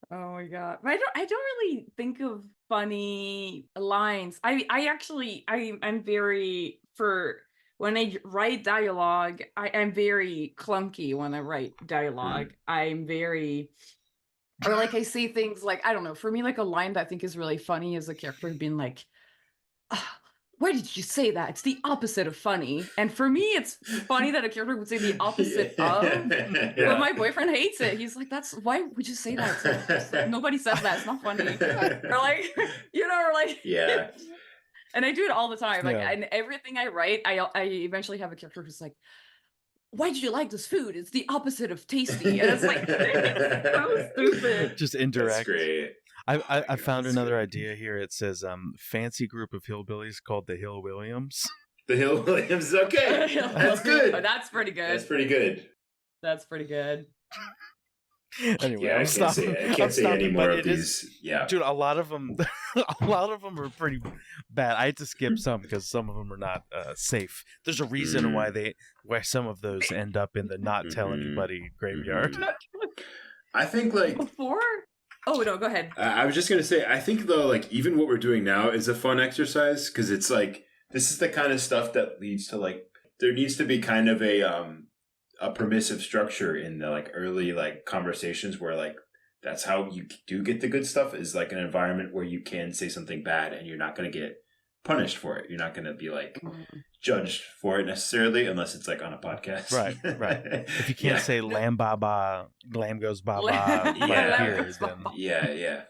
Oh my god! But I don't really think of funny lines. I'm very, for when I write dialogue. I'm very clunky when I write dialogue. I'm very, or like I say things like, I don't know. For me, like a line that I think is really funny is a character being like, why did you say that? It's the opposite of funny. And for me, it's funny that a character would say the opposite of. But my boyfriend hates it. He's like, why would you say that? It's like, nobody says that. It's not funny. Or like, or like. Yeah. And I do it all the time. Like, Yeah. and everything I write, I eventually have a character who's like, why did you like this food? It's the opposite of tasty. And it's like, it's so stupid. Just indirect. That's great. I found another idea here. It says fancy group of hillbillies called the Hill Williams. The Hill Williams. Okay. That's good. Oh, that's pretty good. That's pretty good. That's pretty good. Anyway, Yeah, I can't say any more of these. Yeah. Dude, a lot of them are pretty bad. I had to skip some because some of them are not safe. There's a reason why some of those end up in the not tell anybody graveyard. I think like Before. Oh no, go ahead. I was just gonna say, I think though, like even what we're doing now is a fun exercise because it's like this is the kind of stuff that leads to like there needs to be kind of a permissive structure in the like early like conversations where like that's how you do get the good stuff, is like an environment where you can say something bad and you're not going to get punished for it. You're not going to be like judged for it necessarily unless it's like on a podcast. Right. If you can't say lamb baba, lamb goes baba, Yeah. here, then Yeah.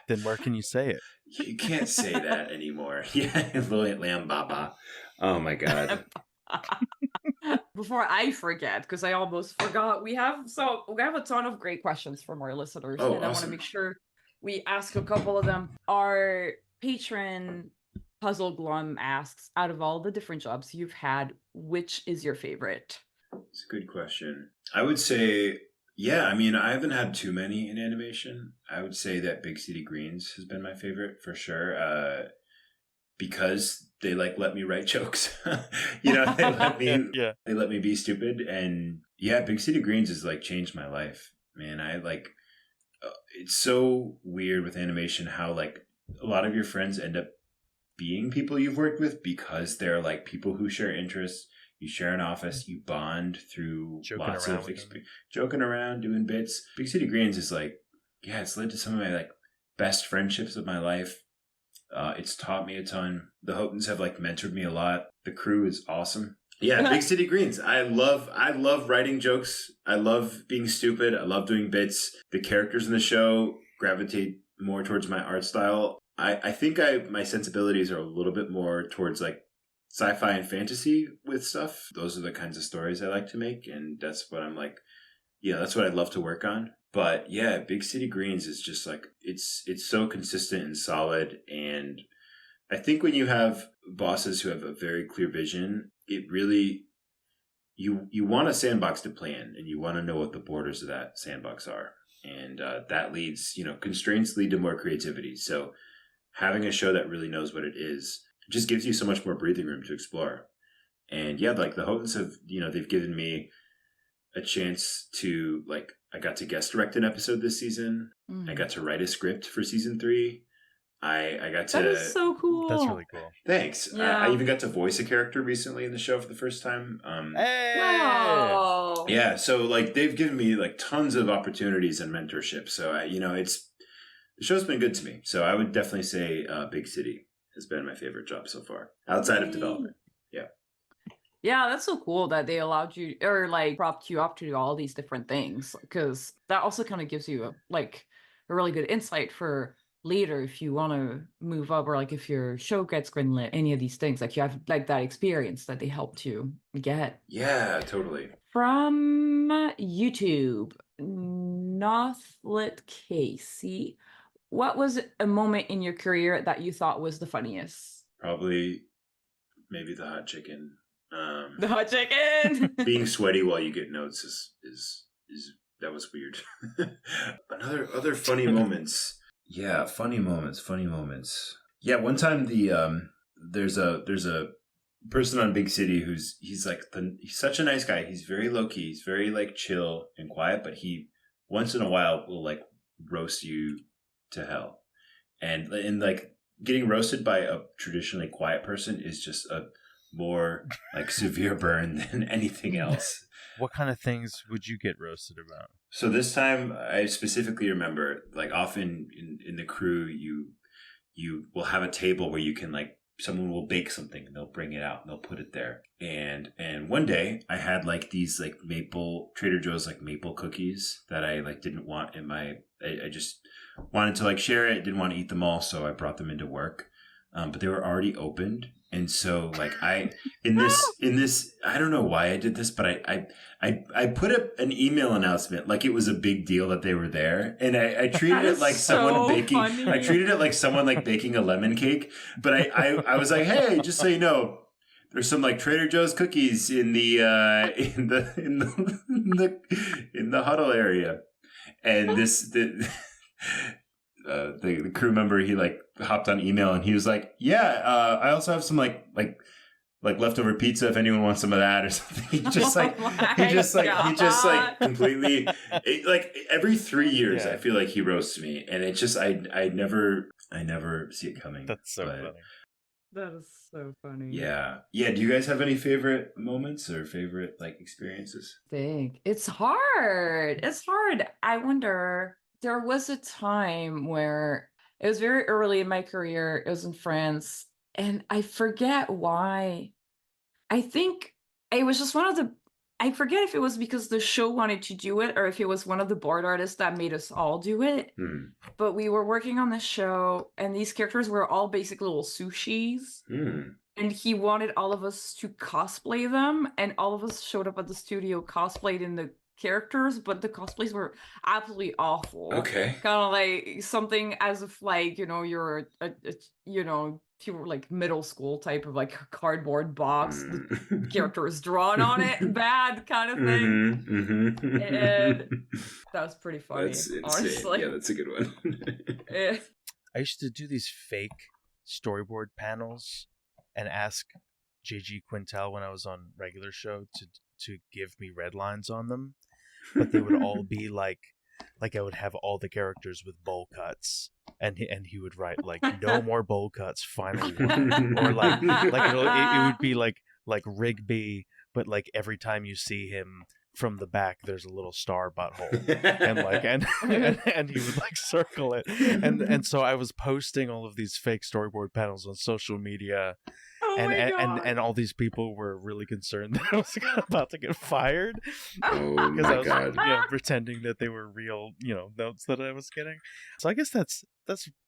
then where can you say it? You can't say that anymore. Yeah, lamb baba. oh my god. Before I forget, because I almost forgot, we have a ton of great questions from our listeners, Oh, and I want to awesome. make sure we ask a couple of them. Our patron Puzzle Glum asks, out of all the different jobs you've had, which is your favorite? It's a good question. I would say, yeah, I mean, I haven't had too many in animation. I would say that Big City Greens has been my favorite for sure. Because they like let me write jokes. They let me be stupid. And yeah, Big City Greens has like changed my life, man. I like, it's so weird with animation how like a lot of your friends end up being people you've worked with because they're like people who share interests. You share an office, you bond through lots of joking around, doing bits. Big City Greens is like, yeah, it's led to some of my like best friendships of my life. It's taught me a ton. The Hopens have like mentored me a lot. The crew is awesome. Yeah, Big City Greens. I love writing jokes. I love being stupid. I love doing bits. The characters in the show gravitate more towards my art style. I think my sensibilities are a little bit more towards like sci-fi and fantasy with stuff. Those are the kinds of stories I like to make, and that's what I'm like, yeah, that's what I'd love to work on. But yeah, Big City Greens is just like, it's so consistent and solid. And I think when you have bosses who have a very clear vision, it really, you want a sandbox to play in, and you want to know what the borders of that sandbox are. And that leads, constraints lead to more creativity. So having a show that really knows what it is just gives you so much more breathing room to explore. And yeah, like the Hotons have, they've given me a chance to, like, I got to guest direct an episode this season. I got to write a script for season 3. I got to... That is so cool. That's really cool. Thanks. Yeah. I even got to voice a character recently in the show for the first time. Hey! Wow. Yeah, so like they've given me like tons of opportunities and mentorship. So the show's been good to me. So I would definitely say Big City has been my favorite job so far, outside of development. Yeah. Yeah, that's so cool that they allowed you, or like propped you up to do all these different things, because that also kind of gives you a really good insight for later if you want to move up, or like if your show gets greenlit, any of these things, like you have like that experience that they helped you get. Yeah, totally. From YouTube, Northlit Casey, what was a moment in your career that you thought was the funniest? Probably maybe the hot chicken. The hot chicken. Being sweaty while you get notes is that was weird. Other funny moments. Yeah, funny moments. Yeah, one time there's a person on Big City he's such a nice guy. He's very low key. He's very like chill and quiet, but he once in a while will like roast you to hell. And like getting roasted by a traditionally quiet person is just a more like severe burn than anything else. What kind of things would you get roasted about? So this time, I specifically remember, like often in the crew, you will have a table where you can like, someone will bake something and they'll bring it out and they'll put it there. And one day I had like these like Trader Joe's like maple cookies that I like didn't want in I just wanted to like share it. Didn't want to eat them all. So I brought them into work. But they were already opened. And so like in this, I don't know why I did this, but I put up an email announcement like it was a big deal that they were there. And I treated it like someone baking, funny. I treated it like someone like baking a lemon cake. But I was like, hey, just so you know, there's some like Trader Joe's cookies in the huddle area. And the crew member, he like hopped on email and he was like, yeah, I also have some like leftover pizza if anyone wants some of that or something. He just completely like every 3 years I feel like he roasts me, and it just I never see it coming. That's so funny. That is so funny. Yeah. Do you guys have any favorite moments or favorite like experiences? It's hard. I wonder. There was a time where it was very early in my career. It was in France, and I forget why. I think it was just I forget if it was because the show wanted to do it or if it was one of the board artists that made us all do it. But we were working on the show, and these characters were all basically little sushis. And he wanted all of us to cosplay them, and all of us showed up at the studio cosplayed in the characters, but the cosplays were absolutely awful. Okay. Kind of like something as if like, you're if you were like middle school type of like cardboard box, the character is drawn on it, bad kind of thing. And that was pretty funny, honestly. Yeah, that's a good one. I used to do these fake storyboard panels and ask JG Quintel when I was on regular show to give me red lines on them, but they would all be like I would have all the characters with bowl cuts, and he would write like no more bowl cuts, final one, or like it would be like Rigby, but like every time you see him from the back there's a little star butthole, and like and he would like circle it, and so I was posting all of these fake storyboard panels on social media. And all these people were really concerned that I was about to get fired because I was pretending that they were real, notes that I was getting. So I guess that's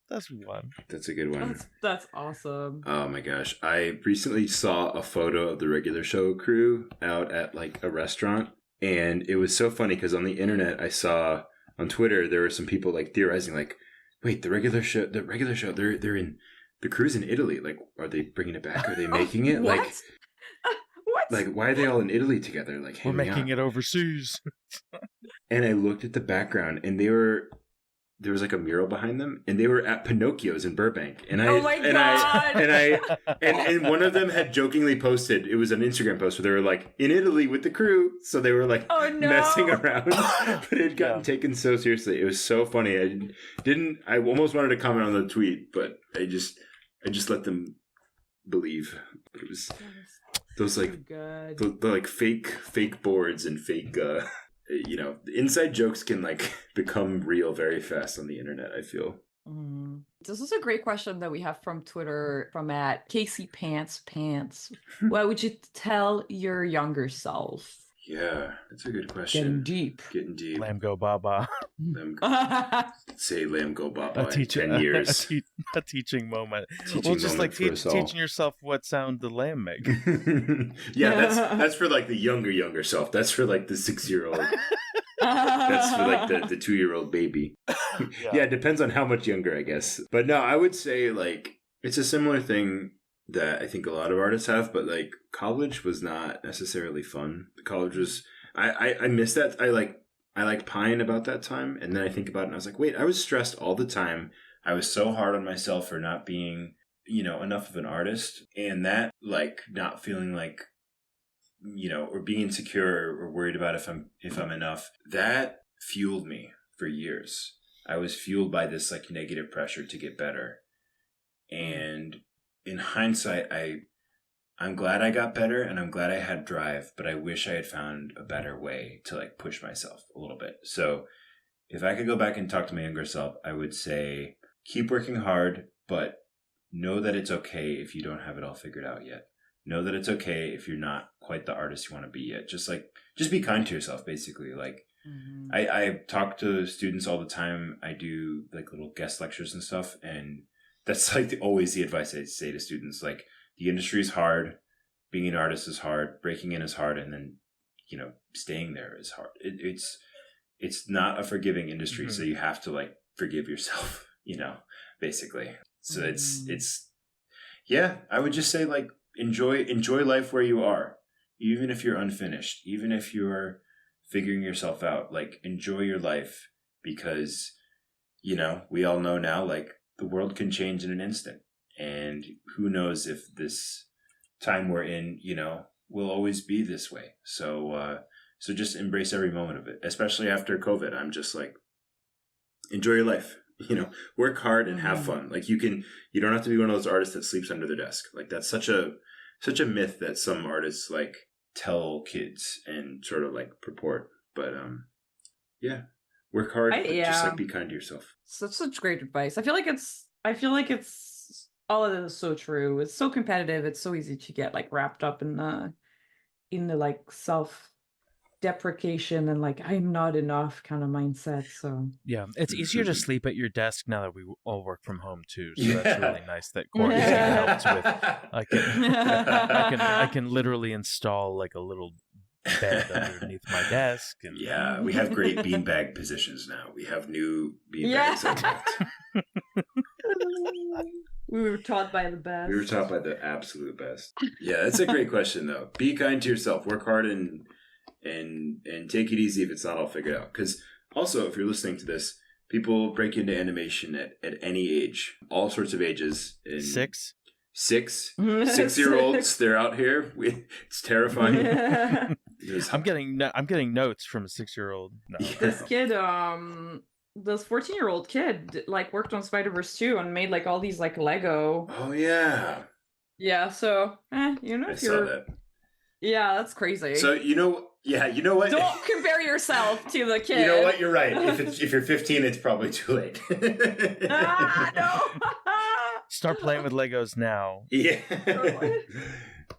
That's one. That's a good one. That's awesome. Oh my gosh. I recently saw a photo of the regular show crew out at like a restaurant. And it was so funny because on the internet, I saw on Twitter, there were some people like theorizing like, wait, the regular show, they're in, the crew's in Italy. Like, are they bringing it back? Are they making it? What? Like, What? like, why are they all in Italy together? Like, We're hanging making out? it overseas. And I looked at the background, and there was like a mural behind them, and they were at Pinocchio's in Burbank. And Oh my God. And one of them had jokingly posted, it was an Instagram post where they were like in Italy with the crew, so they were like Oh, no. messing around, but it had gotten taken so seriously. It was so funny. I almost wanted to comment on the tweet, but I just let them believe. But it was those like good. the like fake boards and fake you know, inside jokes can like become real very fast on the internet, I feel. This is a great question that we have from Twitter from at Casey Pants. What would you tell your younger self? Yeah, that's a good Getting question. deep. Getting deep. Lamb go baba. Say lamb go baba A in 10 years. A teaching moment. Teaching Well, just moment like for us all. teaching yourself what sound the lamb make. Yeah, that's for like the younger self. That's for like the 6-year-old. That's for like the 2-year-old baby. Yeah, it depends on how much younger, I guess. But no, I would say like it's a similar thing that I think a lot of artists have, but like college was not necessarily fun. College was I miss that. I like pine about that time, and then I think about it and I was like, wait, I was stressed all the time. I was so hard on myself for not being, enough of an artist, and that like not feeling like, or being insecure or worried about if I'm enough. That fueled me for years. I was fueled by this like negative pressure to get better. And in hindsight, I'm glad I got better and I'm glad I had drive, but I wish I had found a better way to like push myself a little bit. So if I could go back and talk to my younger self, I would say keep working hard, but know that it's okay if you don't have it all figured out yet. Know that it's okay if you're not quite the artist you want to be yet. Just be kind to yourself, basically. Like I talk to students all the time. I do like little guest lectures and stuff, and that's like always the advice I say to students. Like the industry is hard, being an artist is hard, breaking in is hard, and then staying there is hard. It's not a forgiving industry, so you have to like forgive yourself, basically. So it's yeah. I would just say like enjoy life where you are, even if you're unfinished, even if you're figuring yourself out. Like enjoy your life, because we all know now like the world can change in an instant, and who knows if this time we're in will always be this way. So just embrace every moment of it, especially after COVID. I'm just like, enjoy your life, work hard and have fun. Like you don't have to be one of those artists that sleeps under their desk. Like that's such a myth that some artists like tell kids and sort of like purport. But yeah, work hard, but just like be kind to yourself. Such great advice. I feel like it's all of it is so true. It's so competitive. It's so easy to get like wrapped up in the like self deprecation and like I'm not enough kind of mindset. So yeah, it's easier to sleep at your desk now that we all work from home too. So that's really nice that quarantine helps with. I can literally install like a little bed underneath my desk. And yeah, we have great beanbag positions now. We have new beanbags. Yeah. We were taught by the best. We were taught by the absolute best. Yeah, that's a great question though. Be kind to yourself. Work hard and take it easy if it's not all figured out. Because also, if you're listening to this, people break into animation at any age, all sorts of ages. Six-year-olds, they're out here. It's terrifying. I'm getting notes from a 6-year-old. No. Yeah. This kid, this 14-year-old kid, like worked on Spider-Verse 2 and made like all these like Lego. Oh yeah. Yeah. So, I saw that. Yeah, that's crazy. So you know what? Don't compare yourself to the kid. You know what? You're right. If you're 15, it's probably too late. No. Start playing with Legos now. Yeah.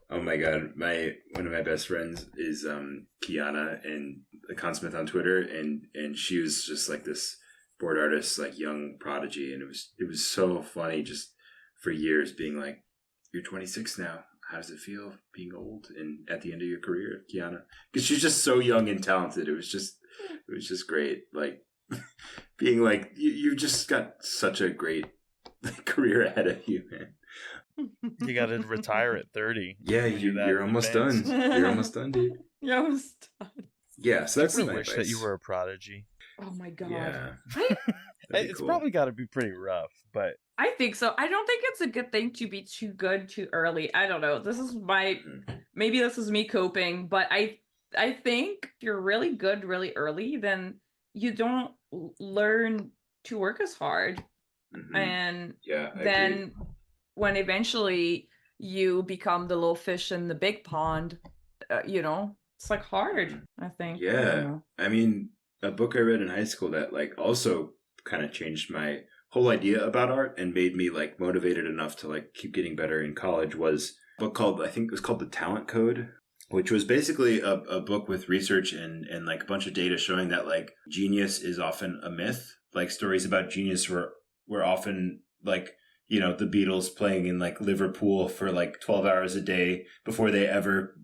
Oh my god, one of my best friends is Kiana, and the Consmith on Twitter, and she was just like this board artist, like young prodigy, and it was so funny just for years being like, "You're 26 now. How does it feel being old and at the end of your career, Kiana?" Because she's just so young and talented. It was just great. Like being like, you just got such a great career ahead of you, man. You got to retire at 30. Yeah, you're almost done. You're almost done, dude. You're almost done. Yeah, so that's I my wish advice. that you were a prodigy. Oh my god. Yeah. I, It's probably got to be pretty rough, but I think so. I don't think it's a good thing to be too good too early. I don't know. This is my maybe this is me coping, but I think if you're really good really early, then you don't learn to work as hard. And I then agree. when eventually you become the little fish in the big pond, it's like hard, I think. I don't Yeah. know. I mean, a book I read in high school that like also kind of changed my whole idea about art and made me like motivated enough to like keep getting better in college was a book called, I think it was called The Talent Code, which was basically a book with research and like a bunch of data showing that like genius is often a myth. Like stories about genius were often like, the Beatles playing in like Liverpool for like 12 hours a day before they ever,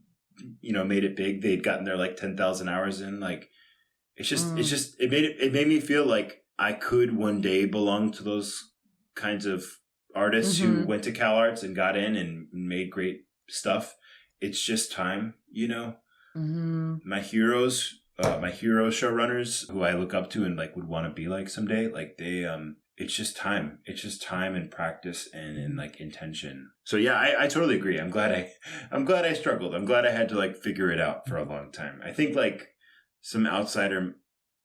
made it big. They'd gotten their like 10,000 hours in. Like, it made me feel like I could one day belong to those kinds of artists who went to CalArts and got in and made great stuff. It's just time, My heroes, my hero showrunners who I look up to and like would want to be like someday, like they, it's just time. It's just time and practice and like intention. So yeah, I totally agree. I'm glad I struggled. I'm glad I had to like figure it out for a long time. I think like some outsider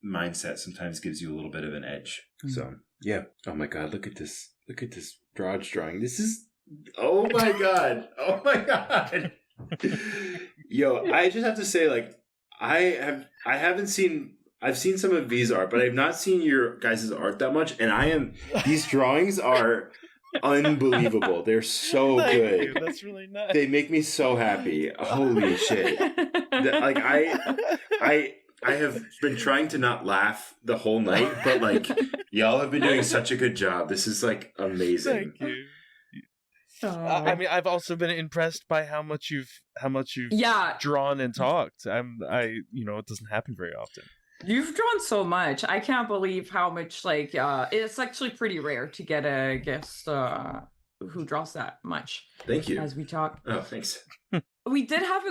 mindset sometimes gives you a little bit of an edge. So yeah. Oh my God, look at this Raj drawing. This is, oh my God. Oh my God. Yo, I just have to say, like, I've seen some of V's art, but I've not seen your guys' art that much, and these drawings are unbelievable. They're so Thank good. you. That's really nice. They make me so happy. Holy shit. Like, I have been trying to not laugh the whole night, but like, y'all have been doing such a good job. This is like amazing. Thank you. I mean, I've also been impressed by how much you've drawn and talked. It doesn't happen very often. You've drawn so much. I can't believe how much, like, it's actually pretty rare to get a guest who draws that much. Thank you. As we talk. Oh, thanks. We did have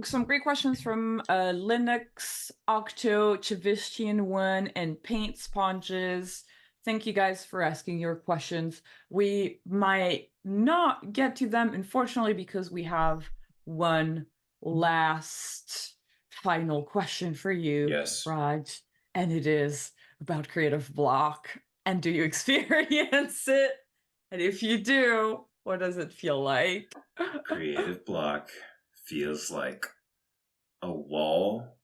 some great questions from Linux, Octo, Chavistian One, and Paint Sponges. Thank you guys for asking your questions. We might not get to them, unfortunately, because we have one last final question for you, Yes. Raj, and it is about creative block. And do you experience it? And if you do, what does it feel like? Creative block feels like a wall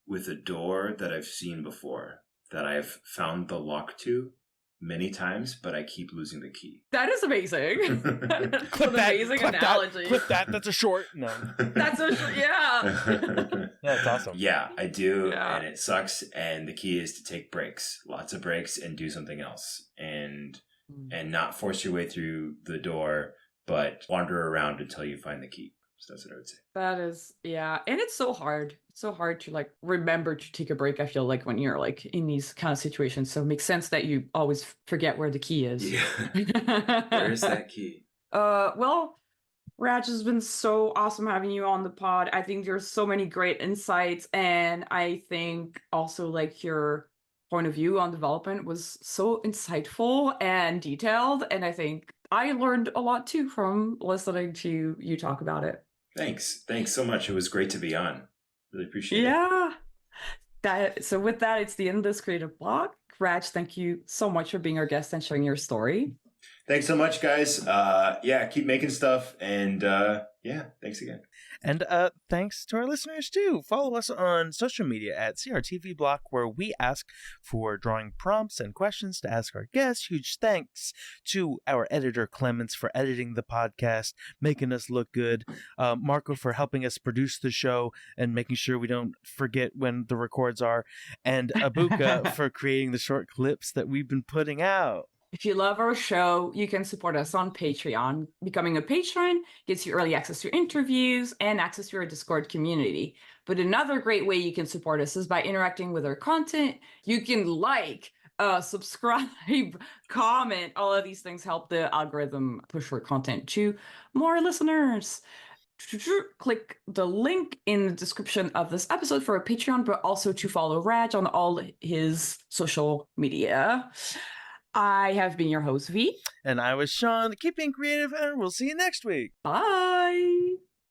with a door that I've seen before, that I've found the lock to many times, but I keep losing the key. That is amazing. That's an amazing analogy. Clip that. That's a short. No. That's Yeah, that's awesome. Yeah, I do, Yeah. and it sucks. And the key is to take breaks, lots of breaks, and do something else, and not force your way through the door, but wander around until you find the key. So that's what I would say. That is, yeah. And it's so hard. It's so hard to like remember to take a break, I feel like, when you're like in these kind of situations. So it makes sense that you always forget where the key is. Yeah. Where is that key? Well, Raj, has been so awesome having you on the pod. I think there's so many great insights, and I think also like your point of view on development was so insightful and detailed, and I think I learned a lot too from listening to you talk about it. Thanks so much. It was great to be on. Really appreciate it. Yeah. So with that, it's the end of this creative block. Raj, thank you so much for being our guest and sharing your story. Thanks so much, guys. Keep making stuff. And thanks again. And thanks to our listeners, too. Follow us on social media at CRTV Block, where we ask for drawing prompts and questions to ask our guests. Huge thanks to our editor, Clemens, for editing the podcast, making us look good. Marco for helping us produce the show and making sure we don't forget when the records are. And Abuka for creating the short clips that we've been putting out. If you love our show, you can support us on Patreon. Becoming a patron gets you early access to interviews and access to our Discord community. But another great way you can support us is by interacting with our content. You can subscribe, comment. All of these things help the algorithm push our content to more listeners. Click the link in the description of this episode for a Patreon, but also to follow Raj on all his social media. I have been your host, V. And I was Sean. Keep being creative, and we'll see you next week. Bye.